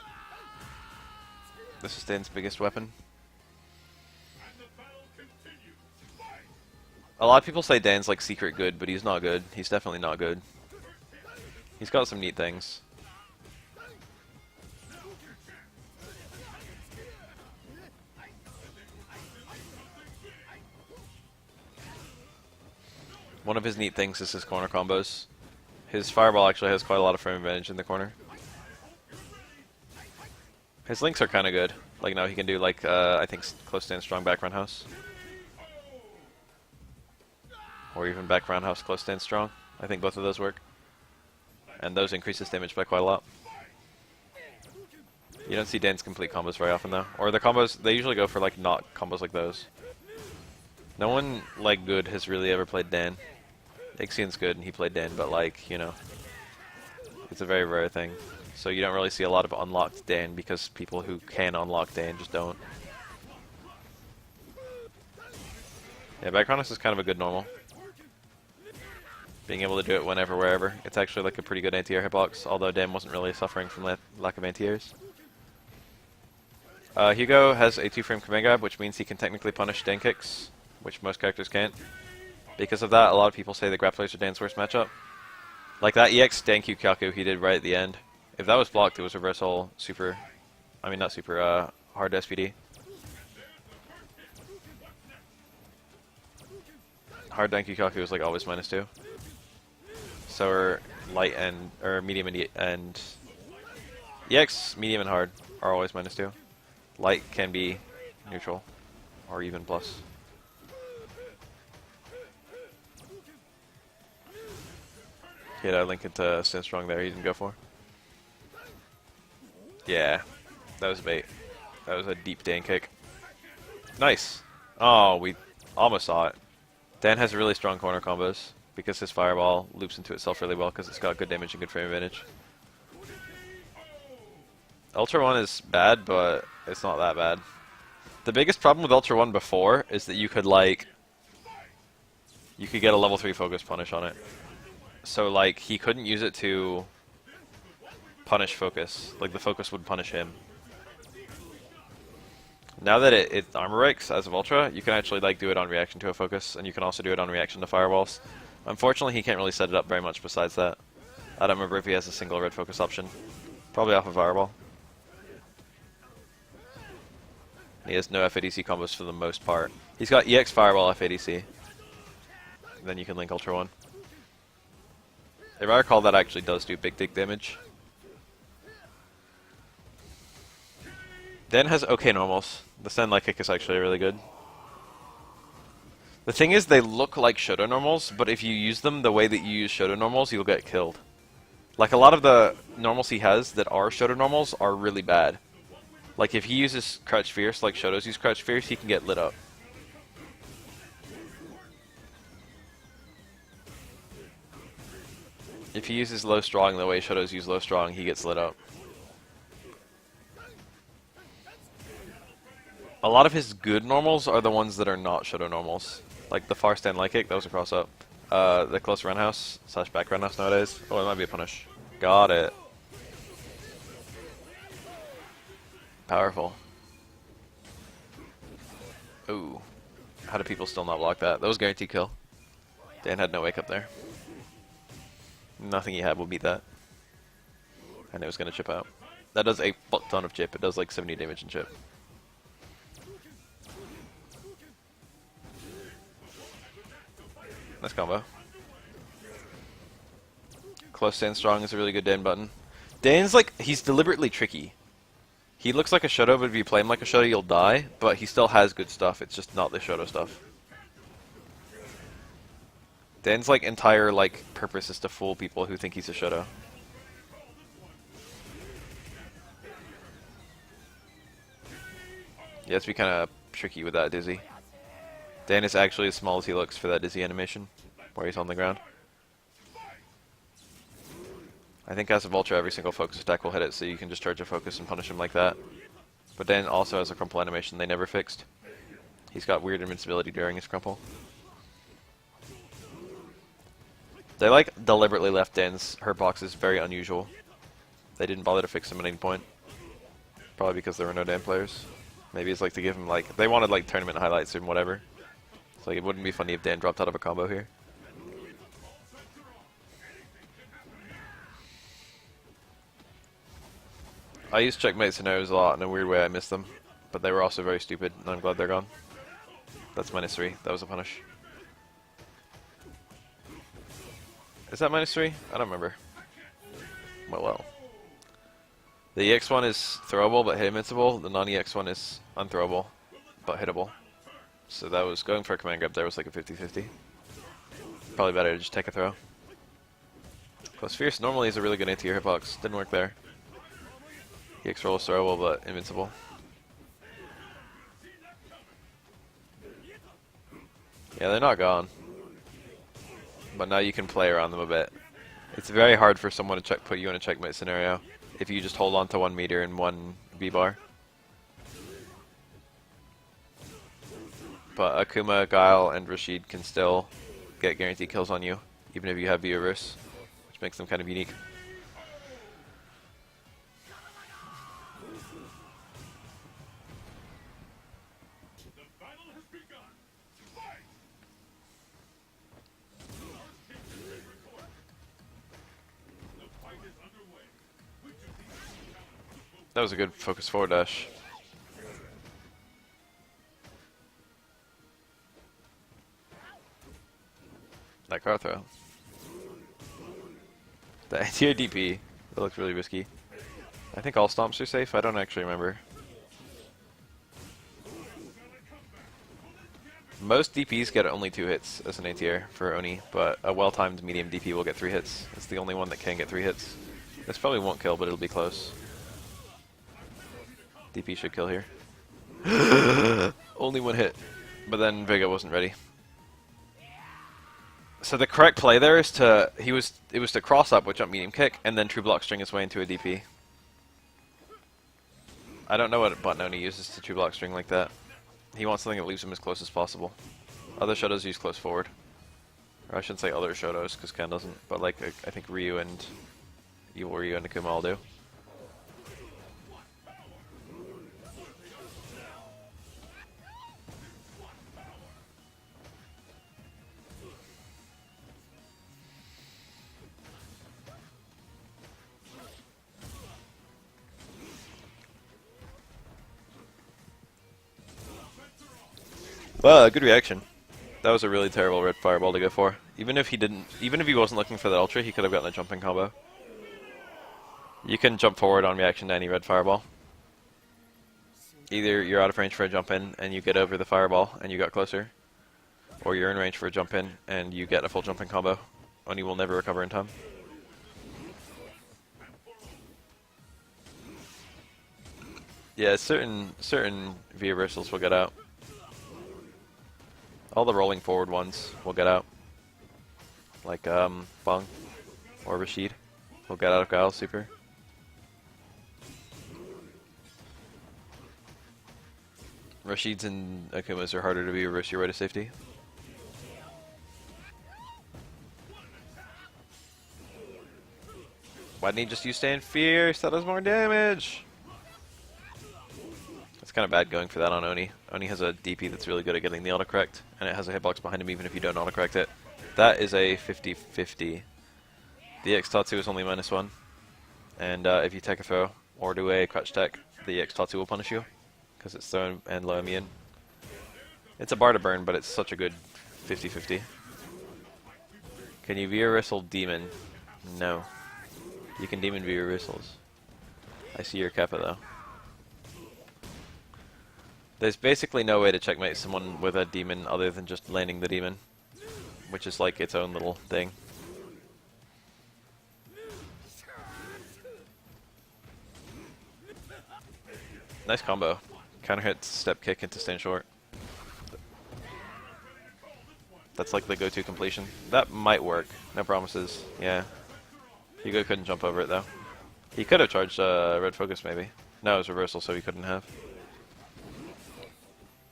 This is Dan's biggest weapon. A lot of people say Dan's like secret good, but he's not good. He's definitely not good. He's got some neat things. One of his neat things is his corner combos. His fireball actually has quite a lot of frame advantage in the corner. His links are kind of good. Like now he can do like, I think close stand strong back roundhouse. Or even back roundhouse close stand strong. I think both of those work. And those increase his damage by quite a lot. You don't see Dan's complete combos very often though. Or the combos, they usually go for like not combos like those. No one like good has really ever played Dan. Ixian's good and he played Dan, but like, you know, it's a very rare thing. So you don't really see a lot of unlocked Dan because people who can unlock Dan just don't. Yeah, back roundhouse is kind of a good normal. Being able to do it whenever, wherever. It's actually like a pretty good anti-air hitbox, although Dan wasn't really suffering from lack of anti-airs. Hugo has a 2-frame command grab, which means he can technically punish Dan kicks, which most characters can't. Because of that, a lot of people say the grapplers are Dan's worst matchup. Like that EX Dan Q Kyaku he did right at the end. If that was blocked, it was reversal super... I mean, not super, hard SPD. Hard Dan Q Kyaku was like always -2. So are light and... or medium and EX, medium and hard are always -2. Light can be neutral, or even plus. He had a link into Stand Strong there, he didn't go for. Yeah, that was bait. That was a deep Dan kick. Nice! Oh, we almost saw it. Dan has really strong corner combos, because his fireball loops into itself really well, because it's got good damage and good frame advantage. Ultra 1 is bad, but it's not that bad. The biggest problem with Ultra 1 before is that you could, like... you could get a level 3 focus punish on it. So, like, he couldn't use it to punish focus. Like, the focus would punish him. Now that it armor breaks as of Ultra, you can actually, like, do it on reaction to a focus, and you can also do it on reaction to firewalls. Unfortunately, he can't really set it up very much besides that. I don't remember if he has a single red focus option. Probably off of fireball. He has no FADC combos for the most part. He's got EX Fireball FADC. Then you can link Ultra 1. If I recall, that actually does do big dig damage. Dan has okay normals. The Stand Light Kick is actually really good. The thing is, they look like Shoto normals, but if you use them the way that you use Shoto normals, you'll get killed. Like, a lot of the normals he has that are Shoto normals are really bad. Like, if he uses Crouch Fierce like Shotos use Crouch Fierce, he can get lit up. If he uses Low Strong the way Shotos use Low Strong, he gets lit up. A lot of his good normals are the ones that are not Shoto normals. Like the far stand light kick, that was a cross up. The close roundhouse / back roundhouse nowadays. Oh, it might be a punish. Got it. Powerful. Ooh. How do people still not block that? That was guaranteed kill. Dan had no wake up there. Nothing he had will beat that. And it was going to chip out. That does a fuck ton of chip. It does like 70 damage in chip. Nice combo. Close stand strong is a really good Dan button. Dan's like, he's deliberately tricky. He looks like a Shoto, but if you play him like a Shoto, you'll die. But he still has good stuff. It's just not the Shoto stuff. Dan's like entire like purpose is to fool people who think he's a Shoto. Yeah, it's be kind of tricky with that dizzy. Dan is actually as small as he looks for that dizzy animation, where he's on the ground. I think as of Ultra, every single focus attack will hit it, so you can just charge a focus and punish him like that. But Dan also has a crumple animation they never fixed. He's got weird invincibility during his crumple. They like deliberately left Dan's hurt boxes very unusual. They didn't bother to fix them at any point. Probably because there were no Dan players. Maybe it's like to give him like, they wanted like tournament highlights and whatever. So like, it wouldn't be funny if Dan dropped out of a combo here. I use checkmate scenarios a lot. In a weird way I miss them. But they were also very stupid, and I'm glad they're gone. That's -3. That was a punish. Is that -3? I don't remember. Well. The EX one is throwable but hit invincible. The non-EX one is unthrowable but hittable. So that was going for a command grab there was like a 50-50. Probably better to just take a throw. Close Fierce normally is a really good anti-air hitbox. Didn't work there. EX roll is throwable but invincible. Yeah, they're not gone. But now you can play around them a bit. It's very hard for someone to put you in a checkmate scenario if you just hold on to 1 meter and 1 V-bar. But Akuma, Guile, and Rashid can still get guaranteed kills on you, even if you have V-reverse, which makes them kind of unique. That was a good focus forward dash. That car throw. The anti-air DP. That looks really risky. I think all stomps are safe. I don't actually remember. Most DPs get only 2 hits as an anti-air for Oni, but a well-timed medium DP will get 3 hits. It's the only one that can get 3 hits. This probably won't kill, but it'll be close. DP should kill here. Only 1 hit. But then Vega wasn't ready. So the correct play there is to it was to cross up with jump medium kick and then true block string his way into a DP. I don't know what button Oni uses to true block string like that. He wants something that leaves him as close as possible. Other Shotos use close forward. Or I shouldn't say other Shotos because Ken doesn't, but like I think Ryu and Evil Ryu and Akuma all do. Well, good reaction. That was a really terrible red fireball to go for. Even if he wasn't looking for that ultra, he could have gotten a jumping combo. You can jump forward on reaction to any red fireball. Either you're out of range for a jump in and you get over the fireball and you got closer, or you're in range for a jump in and you get a full jumping combo. Oni will never recover in time. Yeah, certain V reversals will get out. All the rolling forward ones will get out. Like Bung or Rashid will get out of Guile super. Rashids and Akumas are harder to be reverse your way to safety. Why didn't he just use Stand Fierce? That does more damage! It's kind of bad going for that on Oni. Oni has a DP that's really good at getting the autocorrect, and it has a hitbox behind him even if you don't autocorrect it. That is a 50-50. The X Tatsu is only -1, and if you take a throw or do a crouch tech, the X Tatsu will punish you, because it's thrown and low immune. It's a bar to burn, but it's such a good 50-50. Can you V-Reversal Demon? No. You can Demon V-Reversals. I see your Kappa though. There's basically no way to checkmate someone with a Demon other than just landing the Demon, which is like its own little thing. Nice combo. Counter hit, step kick into stand short. That's like the go-to completion. That might work. No promises. Yeah. Hugo couldn't jump over it though. He could have charged red focus maybe. No, it was reversal, so he couldn't have.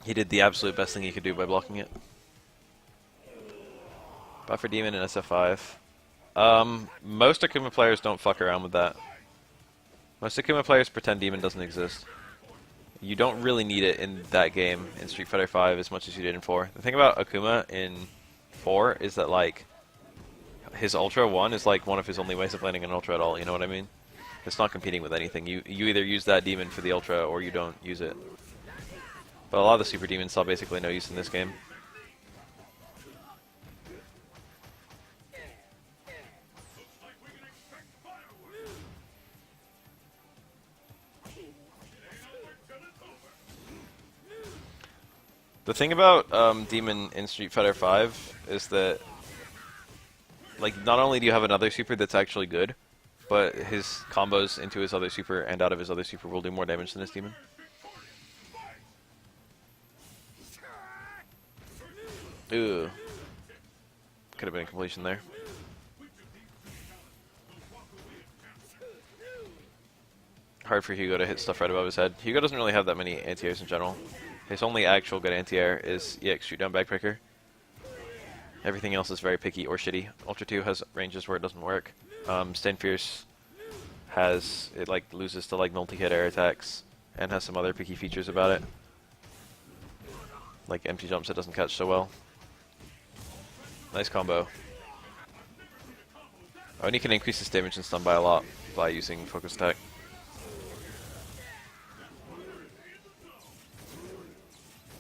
He did the absolute best thing he could do by blocking it. Buffer Demon in SF5. Most Akuma players don't fuck around with that. Most Akuma players pretend Demon doesn't exist. You don't really need it in that game in Street Fighter V as much as you did in 4. The thing about Akuma in 4 is that like his Ultra 1 is like one of his only ways of landing an Ultra at all, you know what I mean? It's not competing with anything. You either use that Demon for the Ultra or you don't use it. But a lot of the Super Demons saw basically no use in this game. The thing about Demon in Street Fighter V is that, like, not only do you have another super that's actually good, but his combos into his other super and out of his other super will do more damage than his Demon. Ooh. Could have been a completion there. Hard for Hugo to hit stuff right above his head. Hugo doesn't really have that many anti-airs in general. His only actual good anti-air is EX shoot down backbreaker. Everything else is very picky or shitty. Ultra 2 has ranges where it doesn't work. Stand Fierce has, it like loses to like multi-hit air attacks and has some other picky features about it. Like empty jumps it doesn't catch so well. Nice combo. Oni can increase his damage and stun by a lot by using focus attack.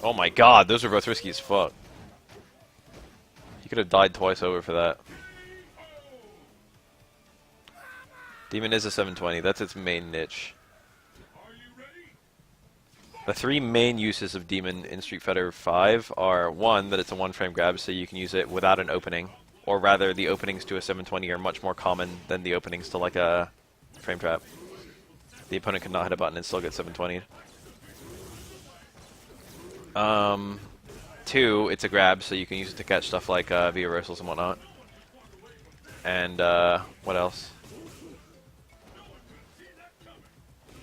Oh my god, those are both risky as fuck. He could have died twice over for that. Demon is a 720, that's its main niche. The three main uses of Demon in Street Fighter V are, one, that it's a one-frame grab, so you can use it without an opening. Or rather, the openings to a 720 are much more common than the openings to like a frame trap. The opponent can not hit a button and still get 720'd. Two, it's a grab, so you can use it to catch stuff like V-reversals and whatnot. And what else?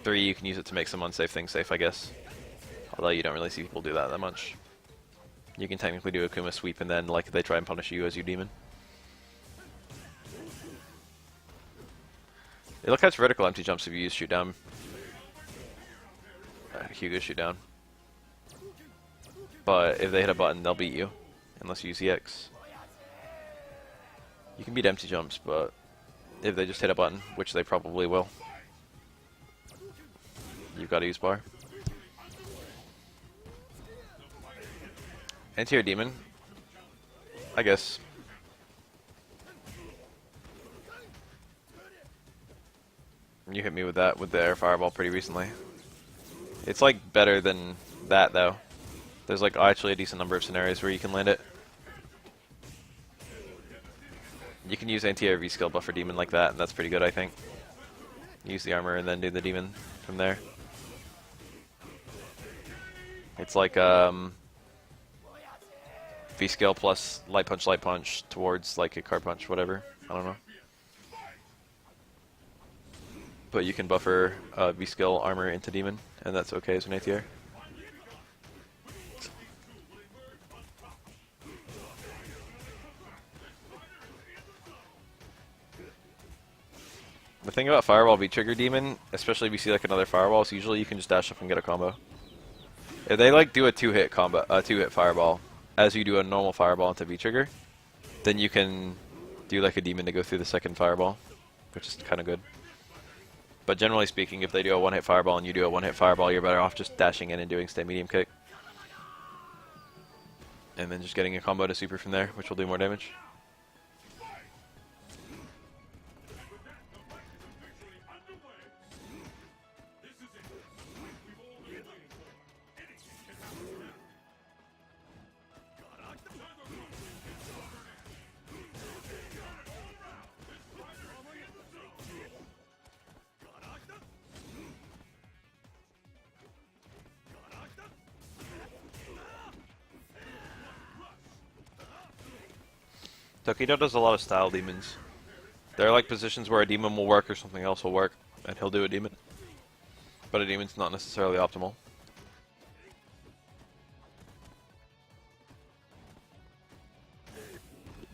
Three, you can use it to make some unsafe things safe, I guess. Although you don't really see people do that much. You can technically do Akuma sweep and then like they try and punish you as you Demon. It'll catch vertical empty jumps if you use shoot down. Hugo shoot down. But if they hit a button, they'll beat you, unless you use EX. You can beat empty jumps, but if they just hit a button, which they probably will, you've got to use bar. Anti-air Demon, I guess. You hit me with that with the air fireball pretty recently. It's like better than that though. There's like actually a decent number of scenarios where you can land it. You can use anti-air V-skill buffer Demon like that, and that's pretty good I think. Use the armor and then do the Demon from there. It's like V-skill plus light punch towards like a card punch, whatever. I don't know. But you can buffer V-skill armor into Demon, and that's okay as an anti-air. thing about Fireball V-Trigger Demon, especially if you see like another Fireball, is usually you can just dash up and get a combo. If they like do a two-hit combo, two-hit Fireball, as you do a normal Fireball into V-Trigger, then you can do like a Demon to go through the second Fireball, which is kind of good. But generally speaking, if they do a one-hit Fireball and you do a one-hit Fireball, you're better off just dashing in and doing Stay Medium Kick. And then just getting a combo to super from there, which will do more damage. Tokido does a lot of style demons. There are like positions where a demon will work or something else will work, and he'll do a demon. But a demon's not necessarily optimal.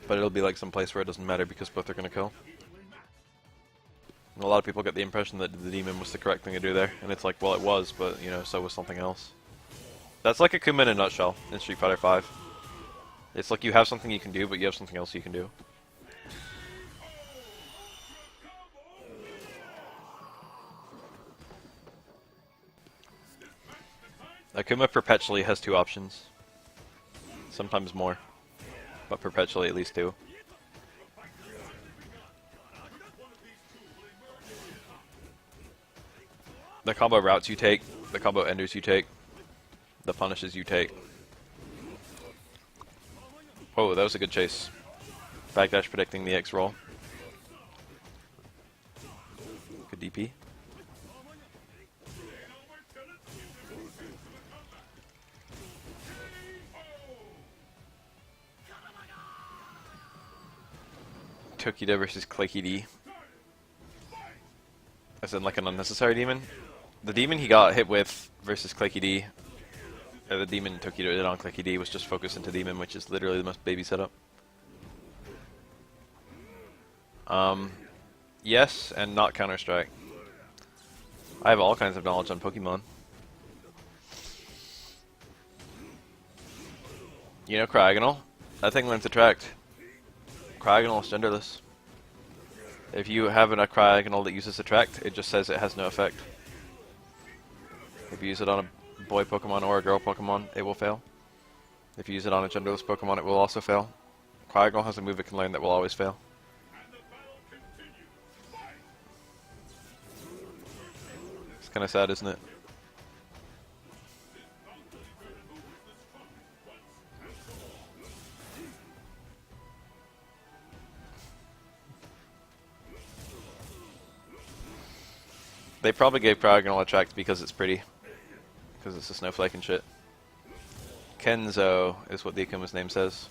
But it'll be like some place where it doesn't matter because both are going to kill. And a lot of people get the impression that the demon was the correct thing to do there, and it's like, well, it was, but you know, so was something else. That's like Akuma in a nutshell in Street Fighter V. It's like you have something you can do, but you have something else you can do. Akuma perpetually has two options. Sometimes more. But perpetually at least two. The combo routes you take, the combo enders you take, the punishes you take. Oh, that was a good chase. Backdash predicting the X roll. Good DP. Tokido versus Clicky D. As in like an unnecessary demon. The demon he got hit with versus Clicky D, the demon Tokido did on Clicky D was just focus into demon, which is literally the most baby setup. Yes, and not Counter-Strike. I have all kinds of knowledge on Pokemon. You know Cryogonal? That thing learns Attract. Cryogonal is genderless. If you have a Cryogonal that uses Attract, it just says it has no effect. If you use it on a boy Pokemon or a girl Pokemon, it will fail. If you use it on a genderless Pokemon, it will also fail. Cryogonal has a move it can learn that will always fail. It's kind of sad, isn't it? They probably gave Cryogonal Attract because it's pretty. Because it's a snowflake and shit. Kenzo is what the Akuma's name says.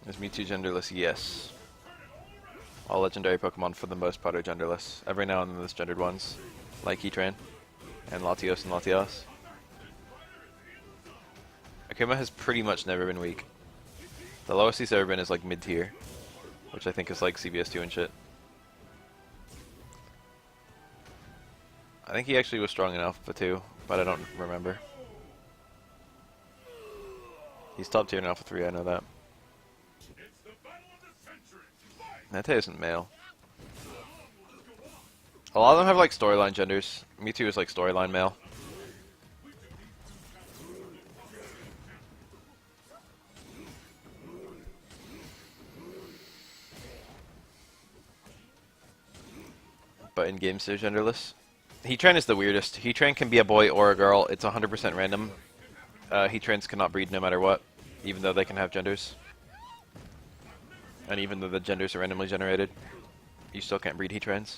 Is Mewtwo genderless? Yes. All legendary Pokemon for the most part are genderless. Every now and then there's gendered ones, like Heatran, and Latios and Latias. Akuma has pretty much never been weak. The lowest he's ever been is like mid-tier, which I think is like CBS2 and shit. I think he actually was strong in Alpha 2, but I don't remember. He's top tier in Alpha 3, I know that. Nete isn't male. A lot of them have like storyline genders. Mewtwo is like storyline male. But in games they're genderless. Heatran is the weirdest. Heatran can be a boy or a girl. It's 100% random. Heatrans cannot breed no matter what, even though they can have genders. And even though the genders are randomly generated, you still can't breed Heatrans.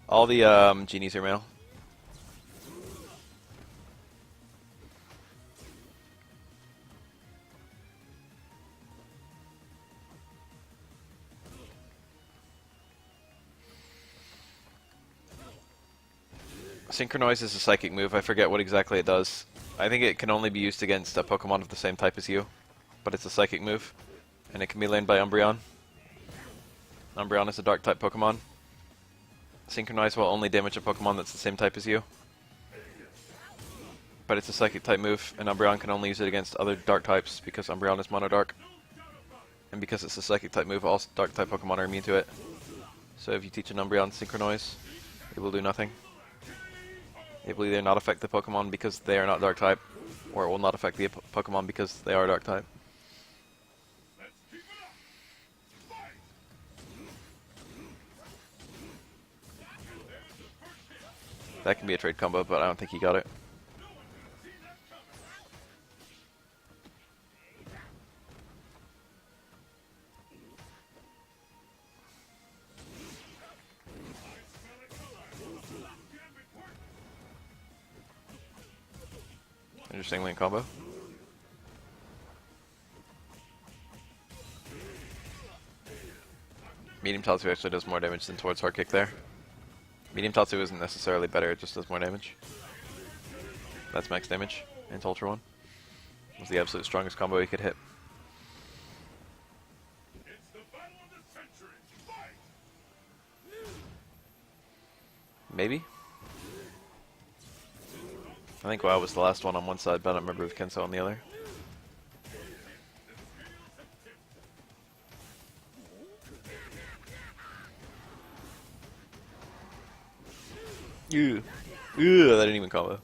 All the genies are male. Synchronize is a psychic move. I forget what exactly it does. I think it can only be used against a Pokemon of the same type as you, but it's a psychic move, and it can be laid by Umbreon. Umbreon is a dark type Pokemon. Synchronize will only damage a Pokemon that's the same type as you, but it's a psychic type move, and Umbreon can only use it against other dark types because Umbreon is mono dark, and because it's a psychic type move, all dark type Pokemon are immune to it. So if you teach an Umbreon Synchronize, it will do nothing. It will either not affect the Pokemon because they are not dark type, or it will not affect the Pokemon because they are dark type. That can be a trade combo, but I don't think he got it. Interesting link combo. Medium Tatsu actually does more damage than towards hard kick there. Medium Tatsu isn't necessarily better, it just does more damage. That's max damage into Ultra 1. It was the absolute strongest combo he could hit. Maybe? I think WoW was the last one on one side, but I don't remember if Kenso on the other. Ew. Ew, that didn't even combo.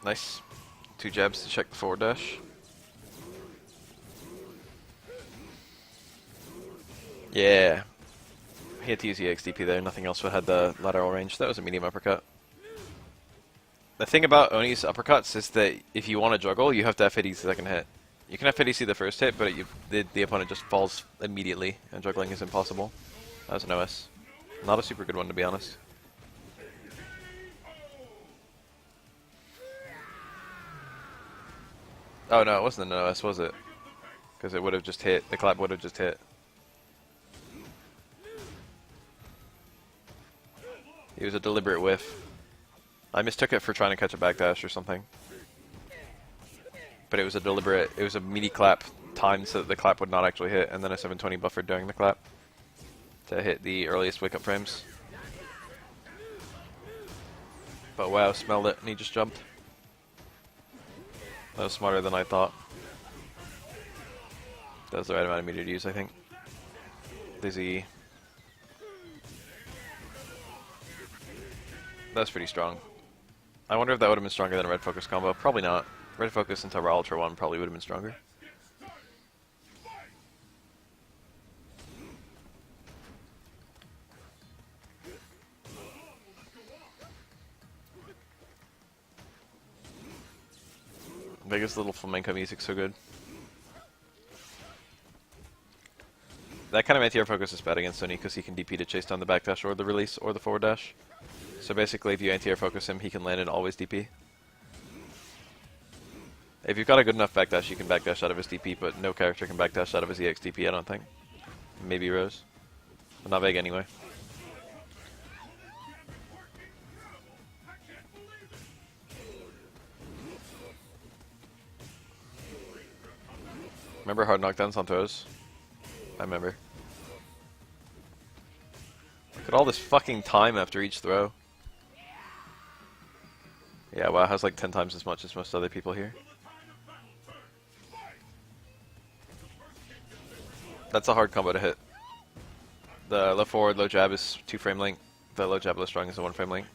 Nice. 2 jabs to check the forward dash. Yeah. He had to use EXDP there, nothing else had the lateral range. That was a medium uppercut. The thing about Oni's uppercuts is that if you want to juggle, you have to FADC the second hit. You can FADC the first hit, but the opponent just falls immediately, and juggling is impossible. That was an OS. Not a super good one, to be honest. Oh no, it wasn't an OS, was it? Because it would have just hit. The clap would have just hit. It was a deliberate whiff. I mistook it for trying to catch a backdash or something. But it was a deliberate, it was a meaty clap timed so that the clap would not actually hit, and then a 720 buffer during the clap to hit the earliest wake up frames. But wow, smelled it and he just jumped. That was smarter than I thought. That was the right amount of meter to use, I think. Dizzy. That's pretty strong. I wonder if that would have been stronger than a red focus combo. Probably not. Red focus into Raw Ultra 1 probably would have been stronger. Vega's little flamenco music's so good. That kind of anti-air focus is bad against Sony because he can DP to chase down the backdash or the release or the forward dash. So basically if you anti-air focus him, he can land and always DP. If you've got a good enough backdash, you can backdash out of his DP, but no character can backdash out of his EX DP, I don't think. Maybe Rose. But not Vega anyway. Remember hard knockdowns on throws? I remember. Look at all this fucking time after each throw. Yeah, WoW has like 10 times as much as most other people here. That's a hard combo to hit. The low forward, low jab is 2 frame link. The low jab, low strong is a 1 frame link.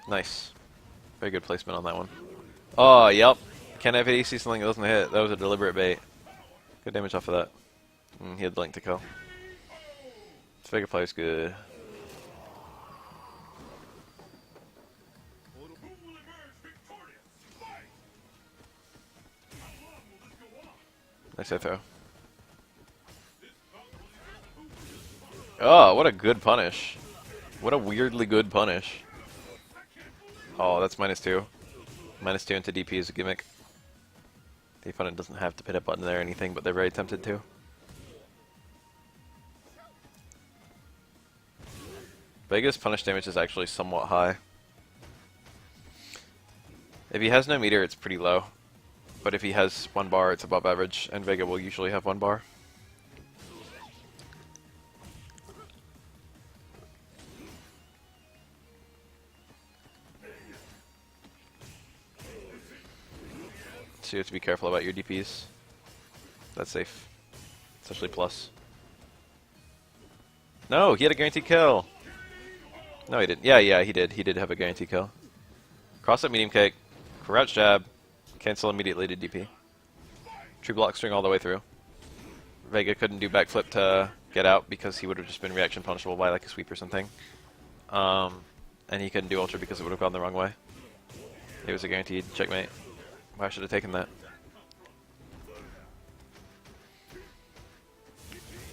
Nice. Very good placement on that one. Oh, yep. Can't have AC something that doesn't hit. That was a deliberate bait. Good damage off of that. He had the link to kill. Vega play's good. Nice high throw. Oh, what a good punish. What a weirdly good punish. Oh, that's -2. -2 into DP is a gimmick. The opponent doesn't have to hit a button there or anything, but they're very tempted to. Vega's punish damage is actually somewhat high. If he has no meter, it's pretty low. But if he has 1 bar, it's above average, and Vega will usually have 1 bar. So you have to be careful about your DPs. That's safe. Especially plus. No, he had a guaranteed kill! No, he didn't. Yeah, he did. He did have a guaranteed kill. Cross up medium kick, crouch jab, cancel immediately to DP. True block string all the way through. Vega couldn't do backflip to get out because he would have just been reaction punishable by like a sweep or something. And he couldn't do ultra because it would have gone the wrong way. It was a guaranteed checkmate. I should have taken that.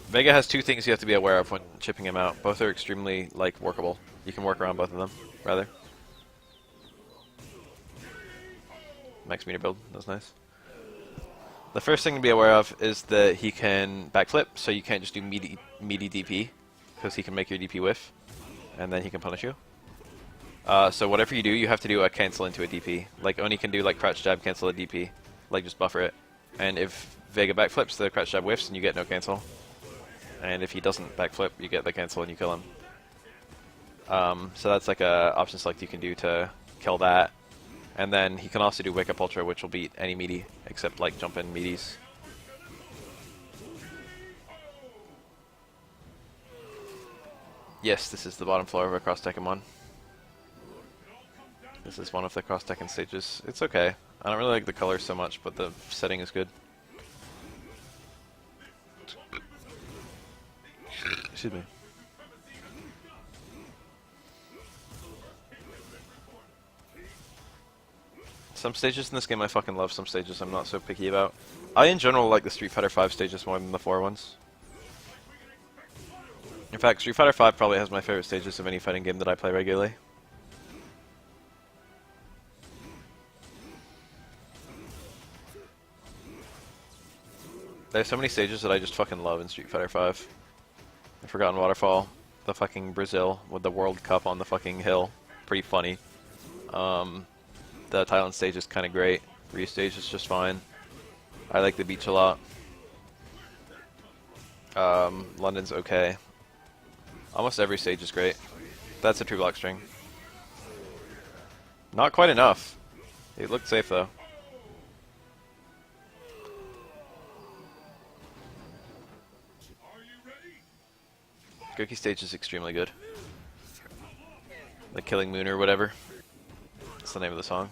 Vega has 2 things you have to be aware of when chipping him out. Both are extremely, like, workable. You can work around both of them, rather. Max meter build, that's nice. The first thing to be aware of is that he can backflip, so you can't just do meaty DP, because he can make your DP whiff, and then he can punish you. So whatever you do, you have to do a cancel into a DP. Like, Oni can do, like, crouch jab, cancel a DP. Like, just buffer it. And if Vega backflips, the crouch jab whiffs, and you get no cancel. And if he doesn't backflip, you get the cancel and you kill him. So that's like a option select you can do to kill that. And then he can also do Wake Up Ultra, which will beat any meaty, except like jump in meaties. Yes, this is the bottom floor of a Cross Tekken 1. This is one of the Cross Tekken stages. It's okay. I don't really like the colors so much, but the setting is good. Excuse me. Some stages in this game I fucking love, some stages I'm not so picky about. I in general like the Street Fighter V stages more than the 4 ones. In fact, Street Fighter V probably has my favorite stages of any fighting game that I play regularly. There's so many stages that I just fucking love in Street Fighter V. The Forgotten Waterfall, the fucking Brazil with the World Cup on the fucking hill, pretty funny. The Thailand stage is kind of great. Ryu stage is just fine. I like the beach a lot. London's okay. Almost every stage is great. That's a true block string. Not quite enough. It looked safe though. Goki stage is extremely good. The Killing Moon or whatever. That's the name of the song.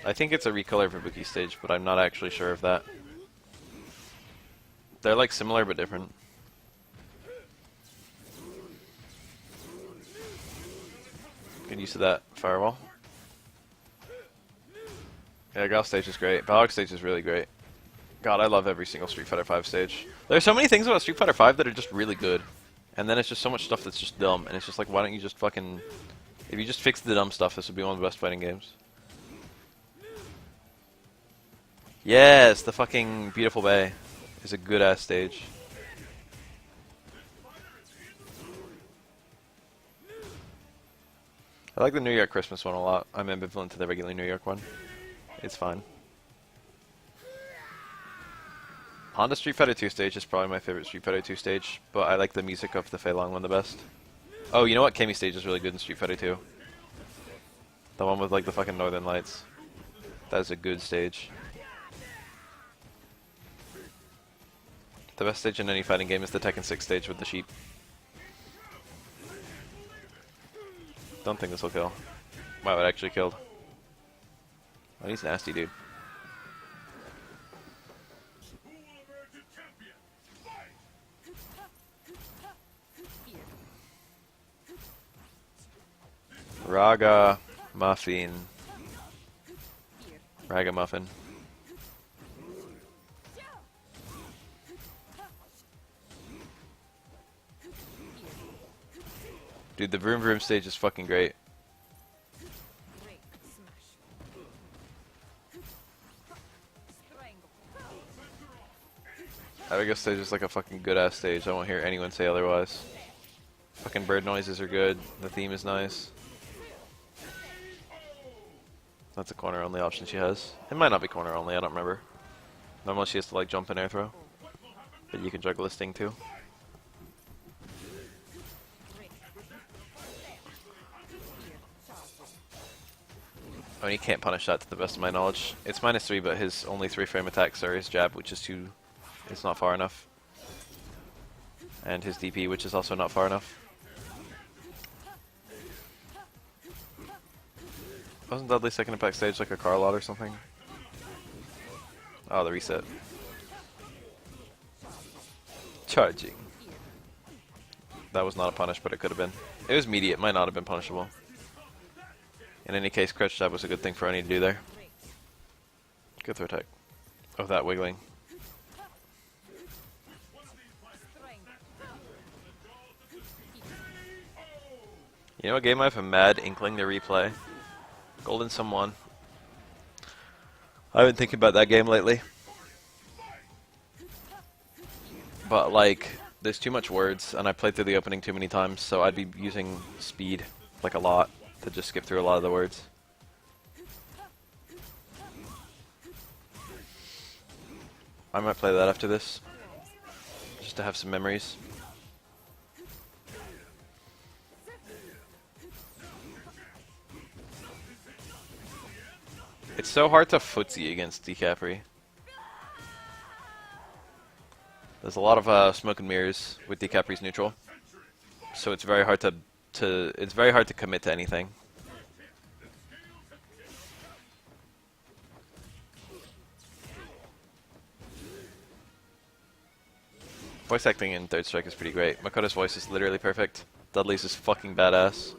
I think it's a recolor of Ibuki stage, but I'm not actually sure of that. They're like similar but different. Good use of that firewall. Yeah, Guile stage is great. Balrog stage is really great. God, I love every single Street Fighter V stage. There's so many things about Street Fighter V that are just really good. And then it's just so much stuff that's just dumb. And it's just like, why don't you just fucking... If you just fix the dumb stuff, this would be one of the best fighting games. Yes, the fucking Beautiful Bay is a good-ass stage. I like the New York Christmas one a lot. I'm ambivalent to the regular New York one. It's fine. Honda Street Fighter 2 stage is probably my favorite Street Fighter 2 stage, but I like the music of the Fei Long one the best. Oh, you know what? Cammy stage is really good in Street Fighter 2. The one with like the fucking Northern Lights. That is a good stage. The best stage in any fighting game is the Tekken 6 stage with the sheep. Don't think this will kill. Wow, it actually killed. Oh, he's nasty, dude. Raga Muffin. Ragamuffin. Dude, the Vroom Vroom stage is fucking great. Vega stage is like a fucking good ass stage. I won't hear anyone say otherwise. Fucking bird noises are good. The theme is nice. That's a corner only option she has. It might not be corner only, I don't remember. Normally she has to like jump and air throw. But you can juggle this thing too. Oh, and he can't punish that to the best of my knowledge. It's -3, but his only 3-frame attacks are his jab, which is too... It's not far enough. And his DP, which is also not far enough. Wasn't Dudley's second impact stage like a car lot or something? Oh, the reset. Charging. That was not a punish, but it could have been. It was meaty, it might not have been punishable. In any case, crouch jab was a good thing for Oni to do there. Good throw tech. Oh, that wiggling. You know what game I have a mad inkling to replay? Golden Sum 1. I've been thinking about that game lately. But like, there's too much words, and I played through the opening too many times, so I'd be using speed, like a lot, to just skip through a lot of the words. I might play that after this, just to have some memories. It's so hard to footsie against DiCapri. There's a lot of smoke and mirrors with DiCapri's neutral, so it's very hard to commit to anything. Voice acting in Third Strike is pretty great. Makoto's voice is literally perfect. Dudley's is fucking badass.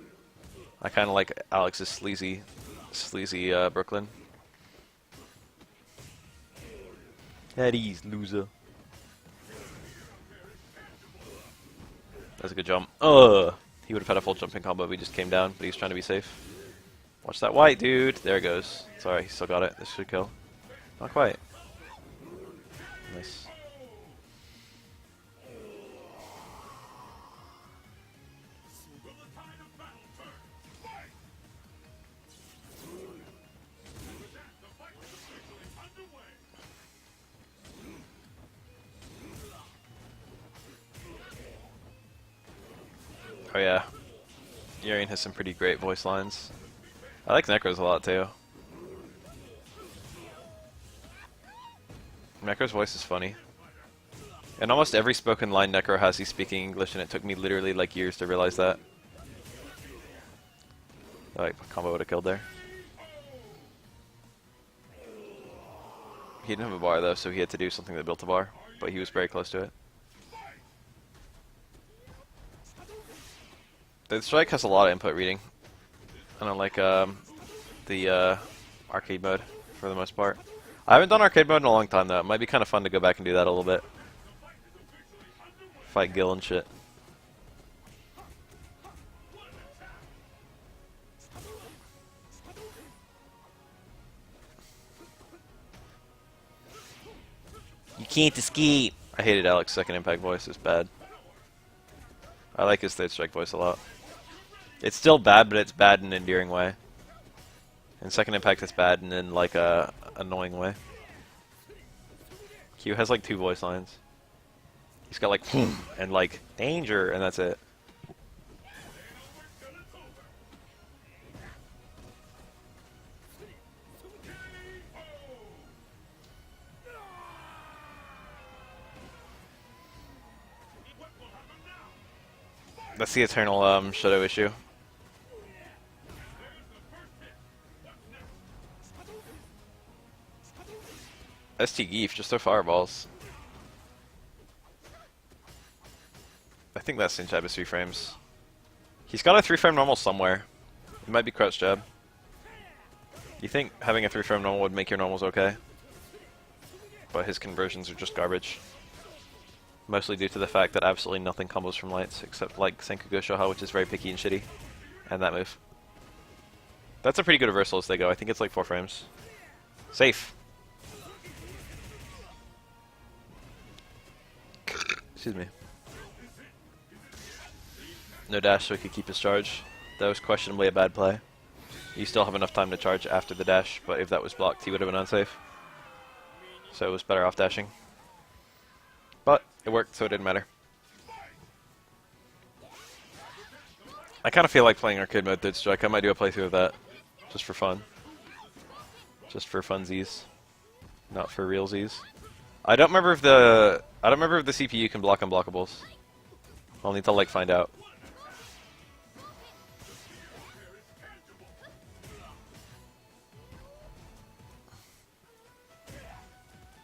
I kind of like Alex's sleazy Brooklyn. Eddie's loser. That's a good jump. He would have had a full jumping combo if he just came down, but he's trying to be safe. Watch that white, dude. There it goes. Sorry, he still got it. This should kill. Not quite. Nice. Oh yeah, Yurian has some pretty great voice lines. I like Necro's a lot too. Necro's voice is funny. And almost every spoken line Necro has, he's speaking English, and it took me literally like years to realize that. Like, combo would have killed there. He didn't have a bar though, so he had to do something that built a bar, but he was very close to it. The strike has a lot of input reading. I don't like the arcade mode for the most part. I haven't done arcade mode in a long time though. It might be kind of fun to go back and do that a little bit. Fight Gil and shit. You can't escape. I hated Alex's second impact voice. It's bad. I like his third strike voice a lot. It's still bad, but it's bad in an endearing way. And second impact is bad in like a annoying way. Q has like 2 voice lines. He's got like and like danger, and that's it. That's the eternal shadow issue. ST Geef, just throw fireballs. I think that Sin jab is 3 frames. He's got a 3-frame normal somewhere. It might be crouch jab. You think having a 3-frame normal would make your normals okay? But his conversions are just garbage. Mostly due to the fact that absolutely nothing combos from lights, except like Senkugo Shoha, which is very picky and shitty. And that move. That's a pretty good reversal as they go. I think it's like 4 frames. Safe! Excuse me. No dash so he could keep his charge. That was questionably a bad play. You still have enough time to charge after the dash, but if that was blocked, he would have been unsafe. So it was better off dashing. But it worked, so it didn't matter. I kind of feel like playing arcade mode Third Strike. I might do a playthrough of that, just for fun. Just for funsies, not for realsies. I don't remember if the CPU can block unblockables. I'll need to like find out.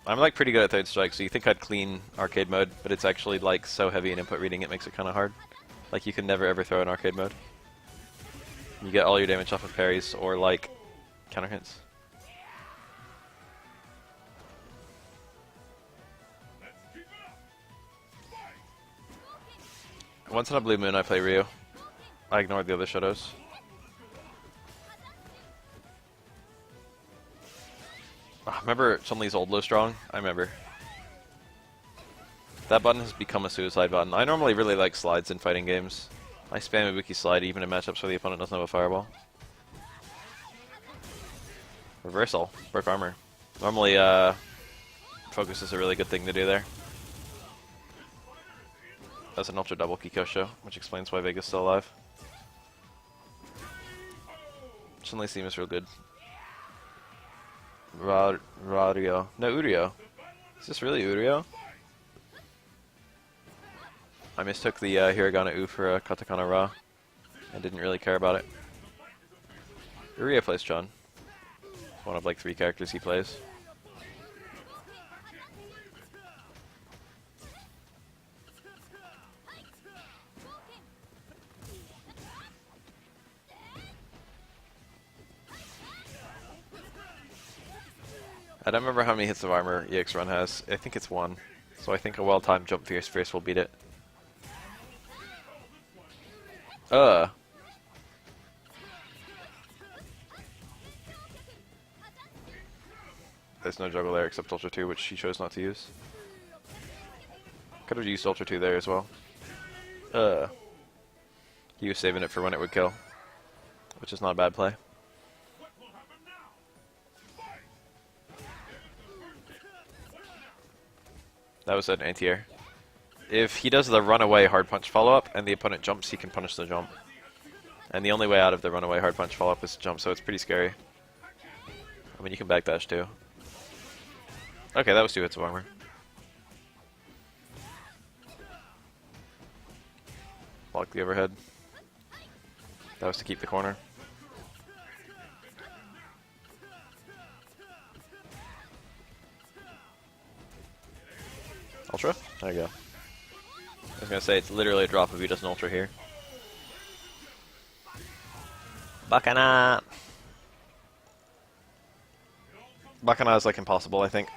I'm like pretty good at Third Strike, so you think I'd clean arcade mode, but it's actually like so heavy in input reading it makes it kind of hard. Like you can never ever throw in arcade mode. You get all your damage off of parries or like counter hits. Once in a blue moon I play Ryu. I ignore the other shadows. Remember Chun-Li's old low strong? I remember. That button has become a suicide button. I normally really like slides in fighting games. I spam Ibuki slide even in matchups where the opponent doesn't have a fireball. Reversal. Broke armor. Normally, focus is a really good thing to do there. That's an ultra double Kiko show, which explains why Vega's still alive. Chun-Li's theme is real good. Rario. No, Urio. Is this really Urio? I mistook the Hiragana U for a Katakana Ra. I didn't really care about it. Urio plays Chun. One of like 3 characters he plays. I don't remember how many hits of armor EX Run has. I think it's 1. So I think a well-timed jump Fierce will beat it. There's no juggle there except Ultra 2, which she chose not to use. Could have used Ultra 2 there as well. He was saving it for when it would kill, which is not a bad play. That was an anti-air. If he does the runaway hard punch follow-up and the opponent jumps, he can punish the jump. And the only way out of the runaway hard punch follow-up is to jump, so it's pretty scary. I mean, you can backdash too. Okay, that was 2 hits of armor. Block the overhead. That was to keep the corner. Ultra? There you go. I was gonna say, it's literally a drop if he does an ultra here. Bakana! Bakana is like impossible, I think.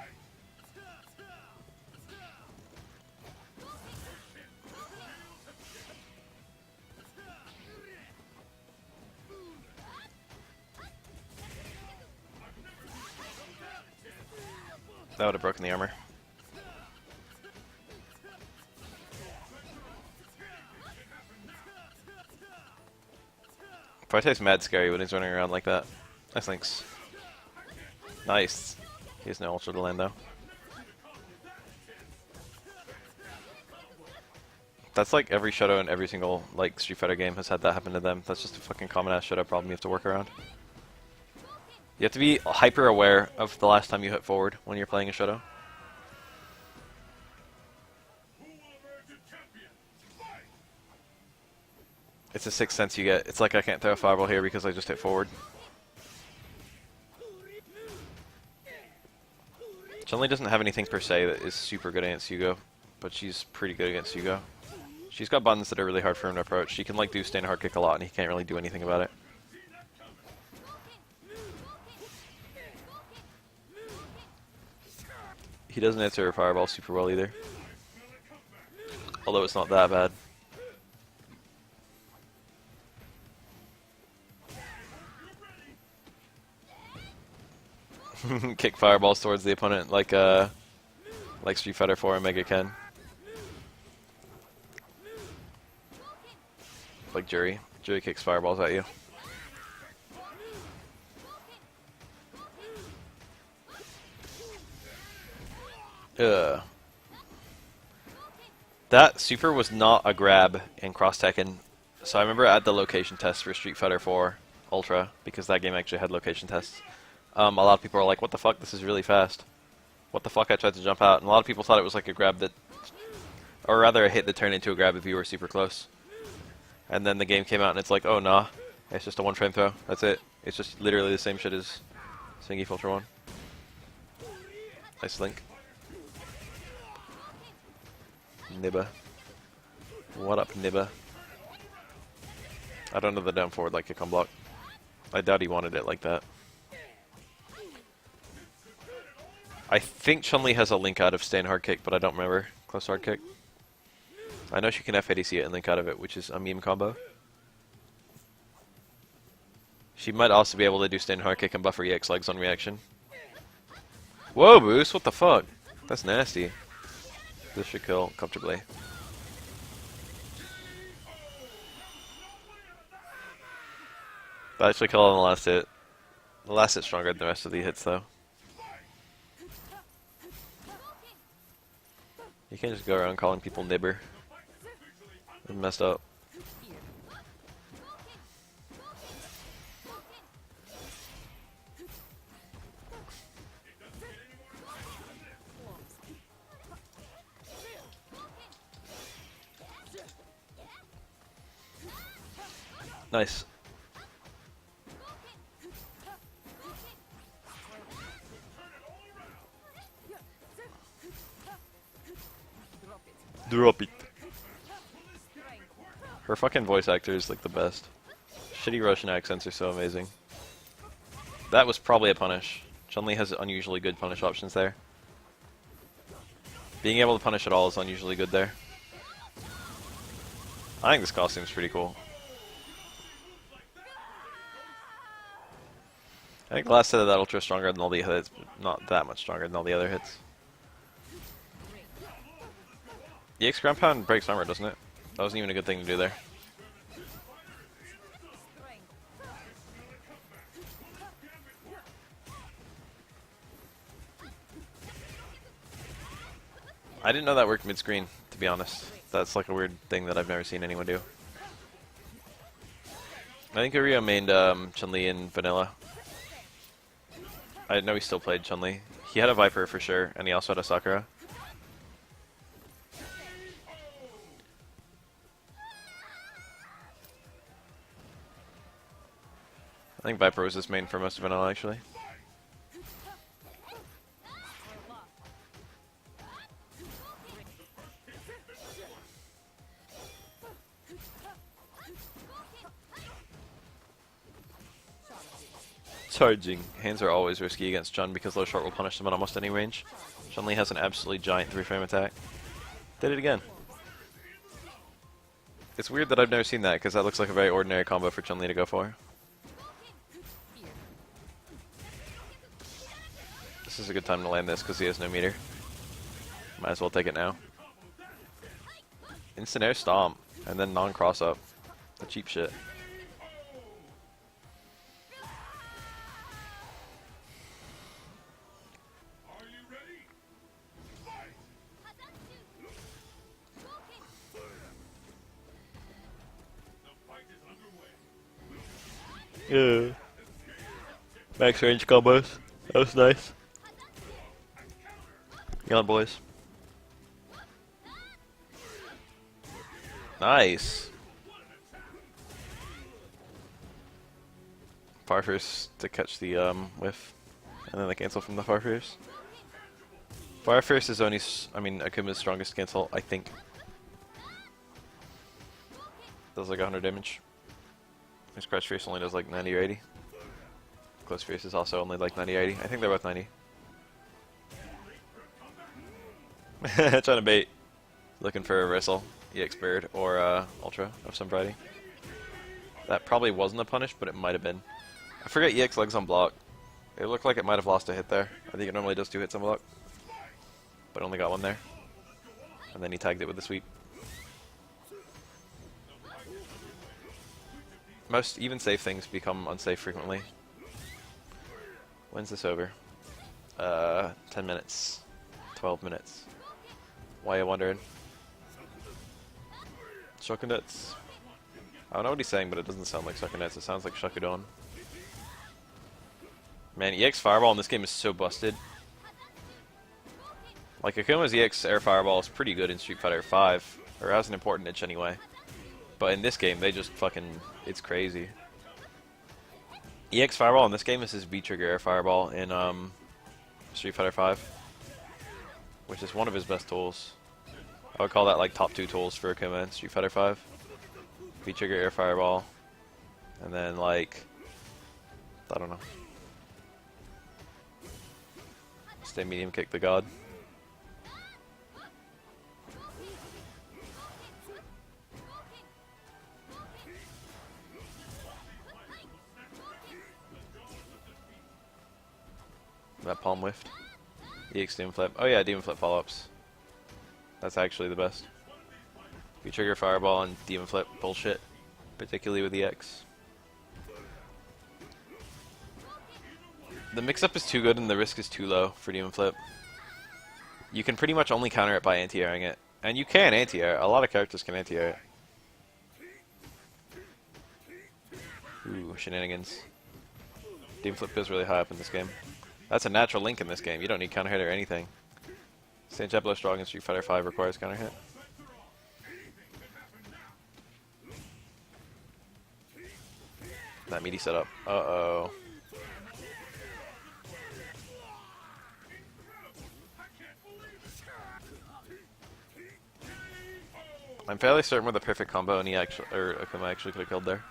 That would have broken the armor. Fuerte's mad scary when he's running around like that. Nice links. Nice. He has no ultra to land though. That's like every Shadow in every single like Street Fighter game has had that happen to them. That's just a fucking common ass Shadow problem you have to work around. You have to be hyper aware of the last time you hit forward when you're playing a Shadow. It's a sixth sense you get. It's like I can't throw a fireball here because I just hit forward. Chun-Li doesn't have anything per se that is super good against Hugo, but she's pretty good against Hugo. She's got buttons that are really hard for him to approach. She can like do stand hard kick a lot and he can't really do anything about it. He doesn't answer a fireball super well either. Although it's not that bad. Kick fireballs towards the opponent like Street Fighter 4 and Mega can. Like Jury. Jury kicks fireballs at you. Ugh. That super was not a grab in Cross Tekken. So I remember at the location test for Street Fighter 4 Ultra, because that game actually had location tests. A lot of people were like, what the fuck, this is really fast. What the fuck, I tried to jump out. And a lot of people thought it was like a grab that, or rather a hit that turned into a grab if you were super close. And then the game came out and it's like, oh nah, it's just a one frame throw, that's it. It's just literally the same shit as Singy Ultra 1. Nice link. Nibba. What up, Nibba? I don't know the down forward like kick on block. I doubt he wanted it like that. I think Chun-Li has a link out of stand hard kick, but I don't remember. Close hard kick. I know she can F80C it and link out of it, which is a meme combo. She might also be able to do stand hard kick and buffer EX legs on reaction. Whoa, Boost, what the fuck? That's nasty. This should kill comfortably. That actually killed on the last hit. The last hit's stronger than the rest of the hits, though. You can't just go around calling people nibber. It's messed up. Nice. Drop it. Her fucking voice actor is like the best. Shitty Russian accents are so amazing. That was probably a punish. Chun-Li has unusually good punish options there. Being able to punish at all is unusually good there. I think this costume's pretty cool. I think the last hit of that ultra is stronger than all the hits, but not that much stronger than all the other hits. EX ground pound breaks armor, doesn't it? That wasn't even a good thing to do there. I didn't know that worked mid-screen, to be honest. That's like a weird thing that I've never seen anyone do. I think Uriel mained Chun-Li in Vanilla. I know he still played Chun-Li. He had a Viper for sure, and he also had a Sakura. I think Viper was his main for most of Vanilla, actually. Charging. Hands are always risky against Chun because low short will punish them at almost any range. Chun-Li has an absolutely giant 3-frame attack. Did it again. It's weird that I've never seen that because that looks like a very ordinary combo for Chun-Li to go for. This is a good time to land this because he has no meter. Might as well take it now. Instant air stomp and then non-cross up. The cheap shit. Yeah. Max range combos. That was nice. Get on, boys. Nice. Far first to catch the whiff, and then the cancel from the far first. Fire first is only, Akuma's strongest cancel, I think. Does like 100 damage. His Crush Fierce only does like 90 or 80. Close Fierce is also only like 90 or 80. I think they're both 90. Trying to bait. Looking for a Wrestle, EX Bird, or Ultra of some variety. That probably wasn't a punish, but it might have been. I forget EX legs on block. It looked like it might have lost a hit there. I think it normally does 2 hits on block. But only got 1 there. And then he tagged it with the sweep. Most even safe things become unsafe frequently. When's this over? 10 minutes. 12 minutes. Why are you wondering? Shokunets. I don't know what he's saying, but it doesn't sound like Shokunets. It sounds like Shokudon. Man, EX Fireball in this game is so busted. Like, Akuma's EX Air Fireball is pretty good in Street Fighter 5, or has an important niche anyway. But in this game, they just fucking... it's crazy. EX Fireball in this game is his V-Trigger Air Fireball in Street Fighter 5, which is one of his best tools. I would call that like top 2 tools for Akuma in Street Fighter 5. V-Trigger Air Fireball, and then like... I don't know. Stay medium kick the god. That palm whiffed. EX Demon Flip. Oh yeah, Demon Flip follow-ups. That's actually the best. V-Trigger Fireball and Demon Flip bullshit. Particularly with EX. The mix-up is too good and the risk is too low for Demon Flip. You can pretty much only counter it by anti-airing it. And you can anti-air. A lot of characters can anti-air it. Ooh, shenanigans. Demon Flip goes really high up in this game. That's a natural link in this game. You don't need counter hit or anything. Saint Jablo Strong in Street Fighter 5 requires counter hit. That meaty setup. Uh-oh. I'm fairly certain with a perfect combo, and Akuma actually could have killed there.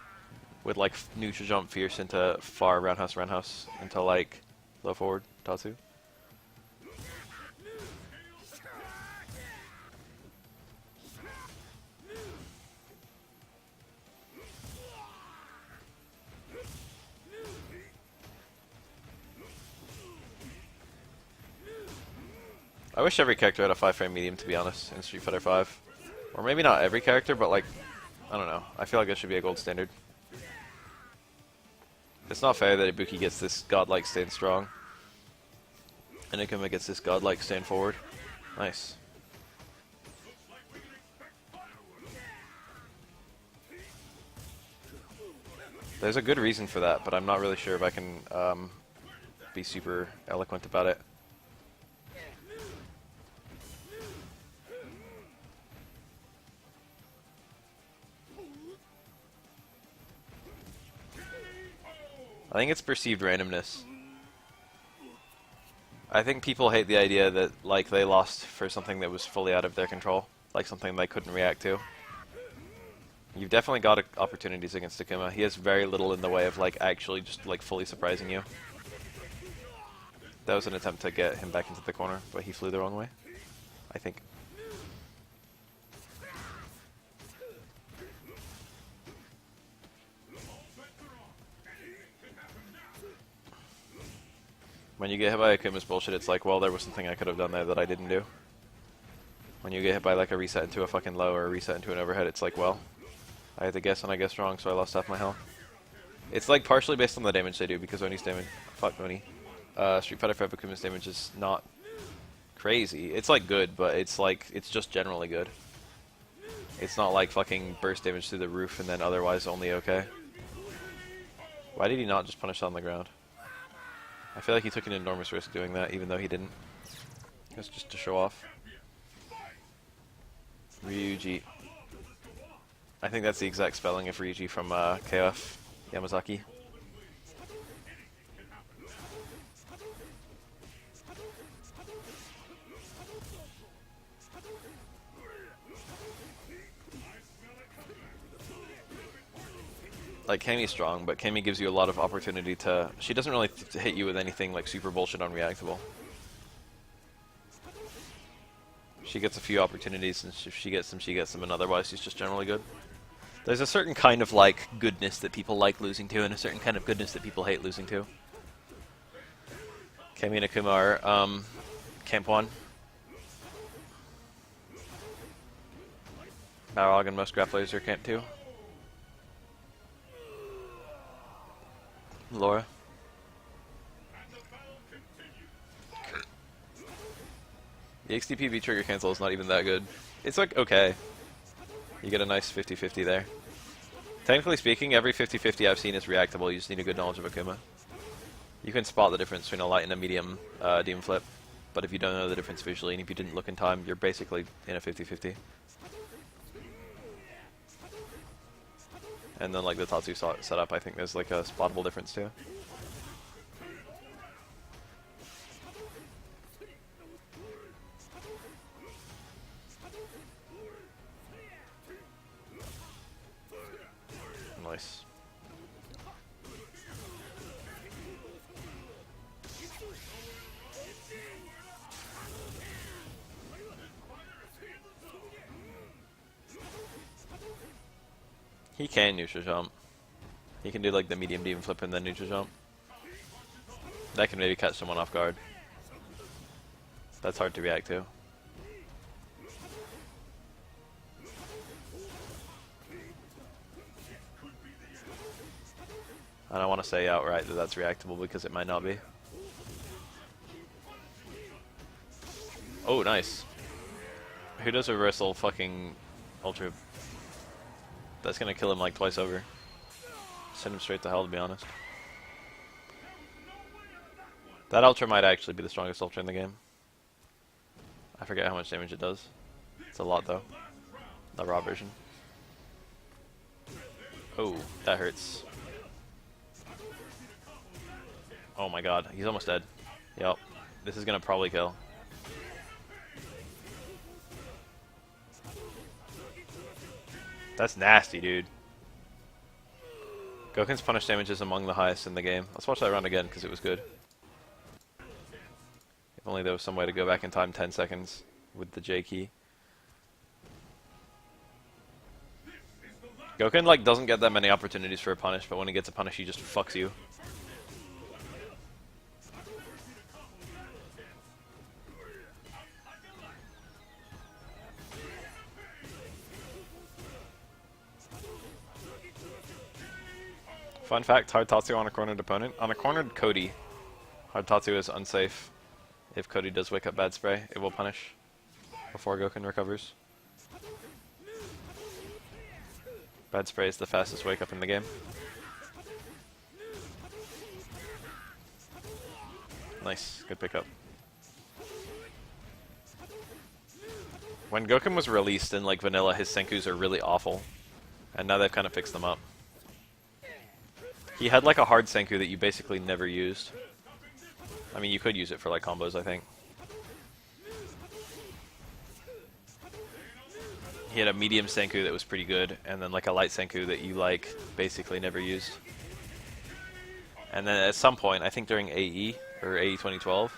With like neutral jump fierce into far roundhouse into like low forward Tatsu. I wish every character had a 5-frame medium, to be honest, in Street Fighter 5. Or maybe not every character, but like, I don't know. I feel like it should be a gold standard. It's not fair that Ibuki gets this godlike stand strong, and Akuma gets this godlike stand forward. Nice. There's a good reason for that, but I'm not really sure if I can be super eloquent about it. I think it's perceived randomness. I think people hate the idea that like they lost for something that was fully out of their control, like something they couldn't react to. You've definitely got opportunities against Akuma. He has very little in the way of like actually just like fully surprising you. That was an attempt to get him back into the corner, but he flew the wrong way, I think. When you get hit by Akuma's bullshit, it's like, well, there was something I could have done there that I didn't do. When you get hit by like a reset into a fucking low or a reset into an overhead, it's like, well, I had to guess and I guessed wrong, so I lost half my health. It's like partially based on the damage they do, because Oni's damage, fuck Oni. Street Fighter 5 Akuma's damage is not crazy. It's like good, but it's like, it's just generally good. It's not like fucking burst damage through the roof and then otherwise only okay. Why did he not just punish on the ground? I feel like he took an enormous risk doing that, even though he didn't. It was just to show off. Ryuji. I think that's the exact spelling of Ryuji from KOF Yamazaki. Like, Cammy's strong, but Cammy gives you a lot of opportunity to... She doesn't really hit you with anything like super bullshit unreactable. She gets a few opportunities, and if she gets them, she gets them, and otherwise she's just generally good. There's a certain kind of, like, goodness that people like losing to, and a certain kind of goodness that people hate losing to. Cammy and Akuma are, Camp 1. Balrog and most grapplers are Camp 2. Laura. The XDPB trigger cancel is not even that good. It's like, okay. You get a nice 50-50 there. Technically speaking, every 50-50 I've seen is reactable. You just need a good knowledge of Akuma. You can spot the difference between a light and a medium demon flip. But if you don't know the difference visually, and if you didn't look in time, you're basically in a 50-50. And then like the Tatsu setup, I think there's like a spottable difference too. Nice. He can neutral jump. He can do like the medium demon flip and then neutral jump. That can maybe catch someone off guard. That's hard to react to. I don't want to say outright that that's reactable because it might not be. Oh, nice. Who does a reversal fucking ultra? That's gonna kill him like twice over. Send him straight to hell, to be honest. That ultra might actually be the strongest ultra in the game. I forget how much damage it does. It's a lot though. The raw version. Oh, that hurts. Oh my god, he's almost dead. Yep. This is gonna probably kill. That's nasty, dude. Gouken's punish damage is among the highest in the game. Let's watch that round again, because it was good. If only there was some way to go back in time 10 seconds with the J key. Gouken, like, doesn't get that many opportunities for a punish, but when he gets a punish, he just fucks you. Fun fact, hard Tatsu on a cornered opponent. On a cornered Cody, hard Tatsu is unsafe. If Cody does wake up bad spray, it will punish before Gouken recovers. Bad spray is the fastest wake up in the game. Nice, good pickup. When Gouken was released in like vanilla, his Senkus are really awful. And now they've kind of fixed them up. He had like a hard Senku that you basically never used. I mean, you could use it for like combos, I think. He had a medium Senku that was pretty good, and then like a light Senku that you like basically never used. And then at some point, I think during AE, or AE 2012,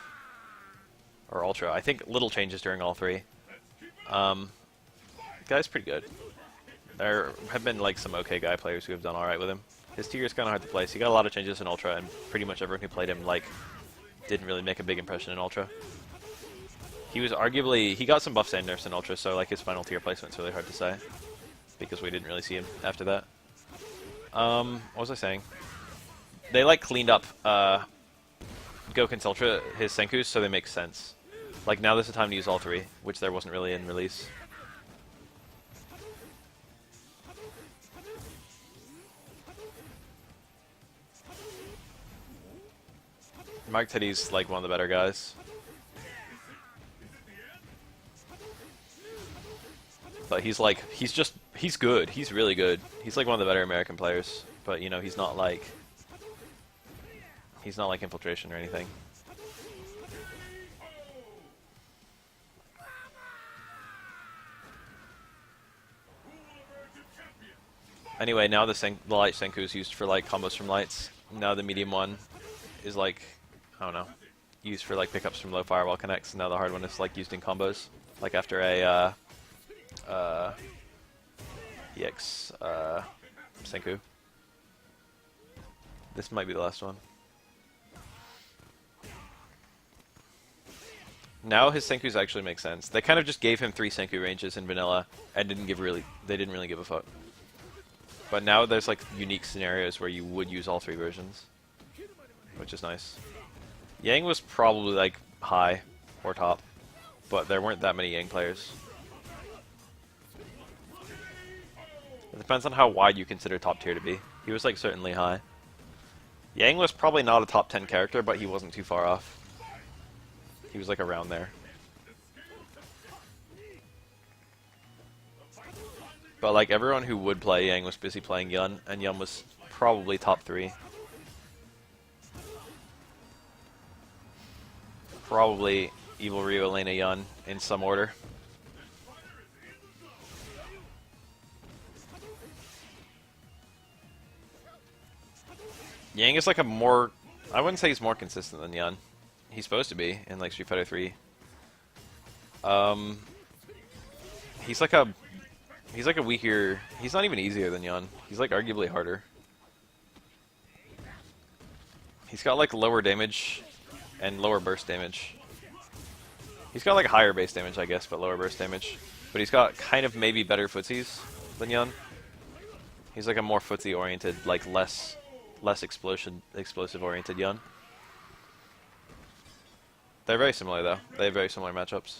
or Ultra, I think little changes during all three. Guy's pretty good. There have been like some okay guy players who have done alright with him. His tier is kind of hard to place. He got a lot of changes in Ultra, and pretty much everyone who played him like didn't really make a big impression in Ultra. He was arguably, he got some buffs and nerfs in Ultra, so like his final tier placement's really hard to say because we didn't really see him after that. What was I saying? They like cleaned up Gouken's Ultra, his Senkus, so they make sense. Like now there's a time to use all three, which there wasn't really in release. Mike Teddy's like one of the better guys. But he's like, he's good. He's really good. He's like one of the better American players. But you know, he's not like Infiltration or anything. Anyway, now the light Senku is used for like combos from lights. Now the medium one is like, I don't know, used for like pickups from low firewall connects. Now the hard one is like used in combos. Like after a EX Senku. This might be the last one. Now his Senkus actually make sense. They kind of just gave him 3 Senku ranges in vanilla and they didn't really give a fuck. But now there's like unique scenarios where you would use all 3 versions, which is nice. Yang was probably like high or top, but there weren't that many Yang players. It depends on how wide you consider top tier to be. He was like certainly high. Yang was probably not a top 10 character, but he wasn't too far off. He was like around there. But like everyone who would play Yang was busy playing Yun, and Yun was probably top 3. Probably Evil Ryu, Elena, Yun in some order. Yang is like a more, I wouldn't say he's more consistent than Yun. He's supposed to be in like Street Fighter 3. He's like a weaker, he's not even easier than Yun. He's like arguably harder. He's got like lower damage and lower burst damage. He's got like higher base damage, I guess, but lower burst damage. But he's got kind of maybe better footsies than Yun. He's like a more footsie oriented, like less explosive oriented Yun. They're very similar though. They have very similar matchups.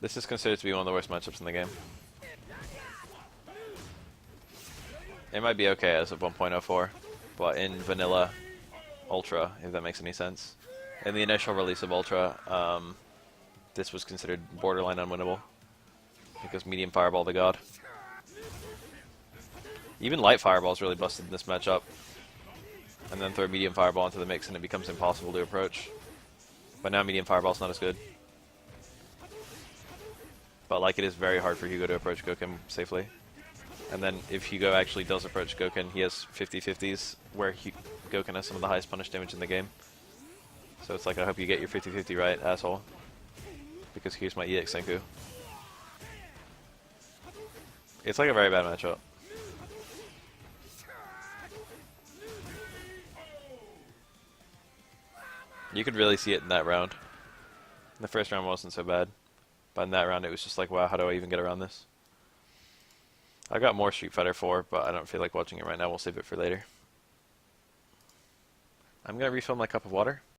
This is considered to be one of the worst matchups in the game. It might be okay as of 1.04, but in vanilla Ultra, if that makes any sense. In the initial release of Ultra, this was considered borderline unwinnable because medium fireball the god. Even light fireball's really busted in this matchup, and then throw medium fireball into the mix and it becomes impossible to approach. But now medium fireball's not as good. But like it is very hard for Hugo to approach Gouken safely. And then if Hugo actually does approach Gouken, he has 50-50s where Gouken has some of the highest punish damage in the game. So it's like, I hope you get your 50-50 right, asshole. Because here's my EX Senku. It's like a very bad matchup. You could really see it in that round. The first round wasn't so bad. But in that round it was just like, wow, how do I even get around this? I got more Street Fighter 4, but I don't feel like watching it right now. We'll save it for later. I'm going to refill my cup of water.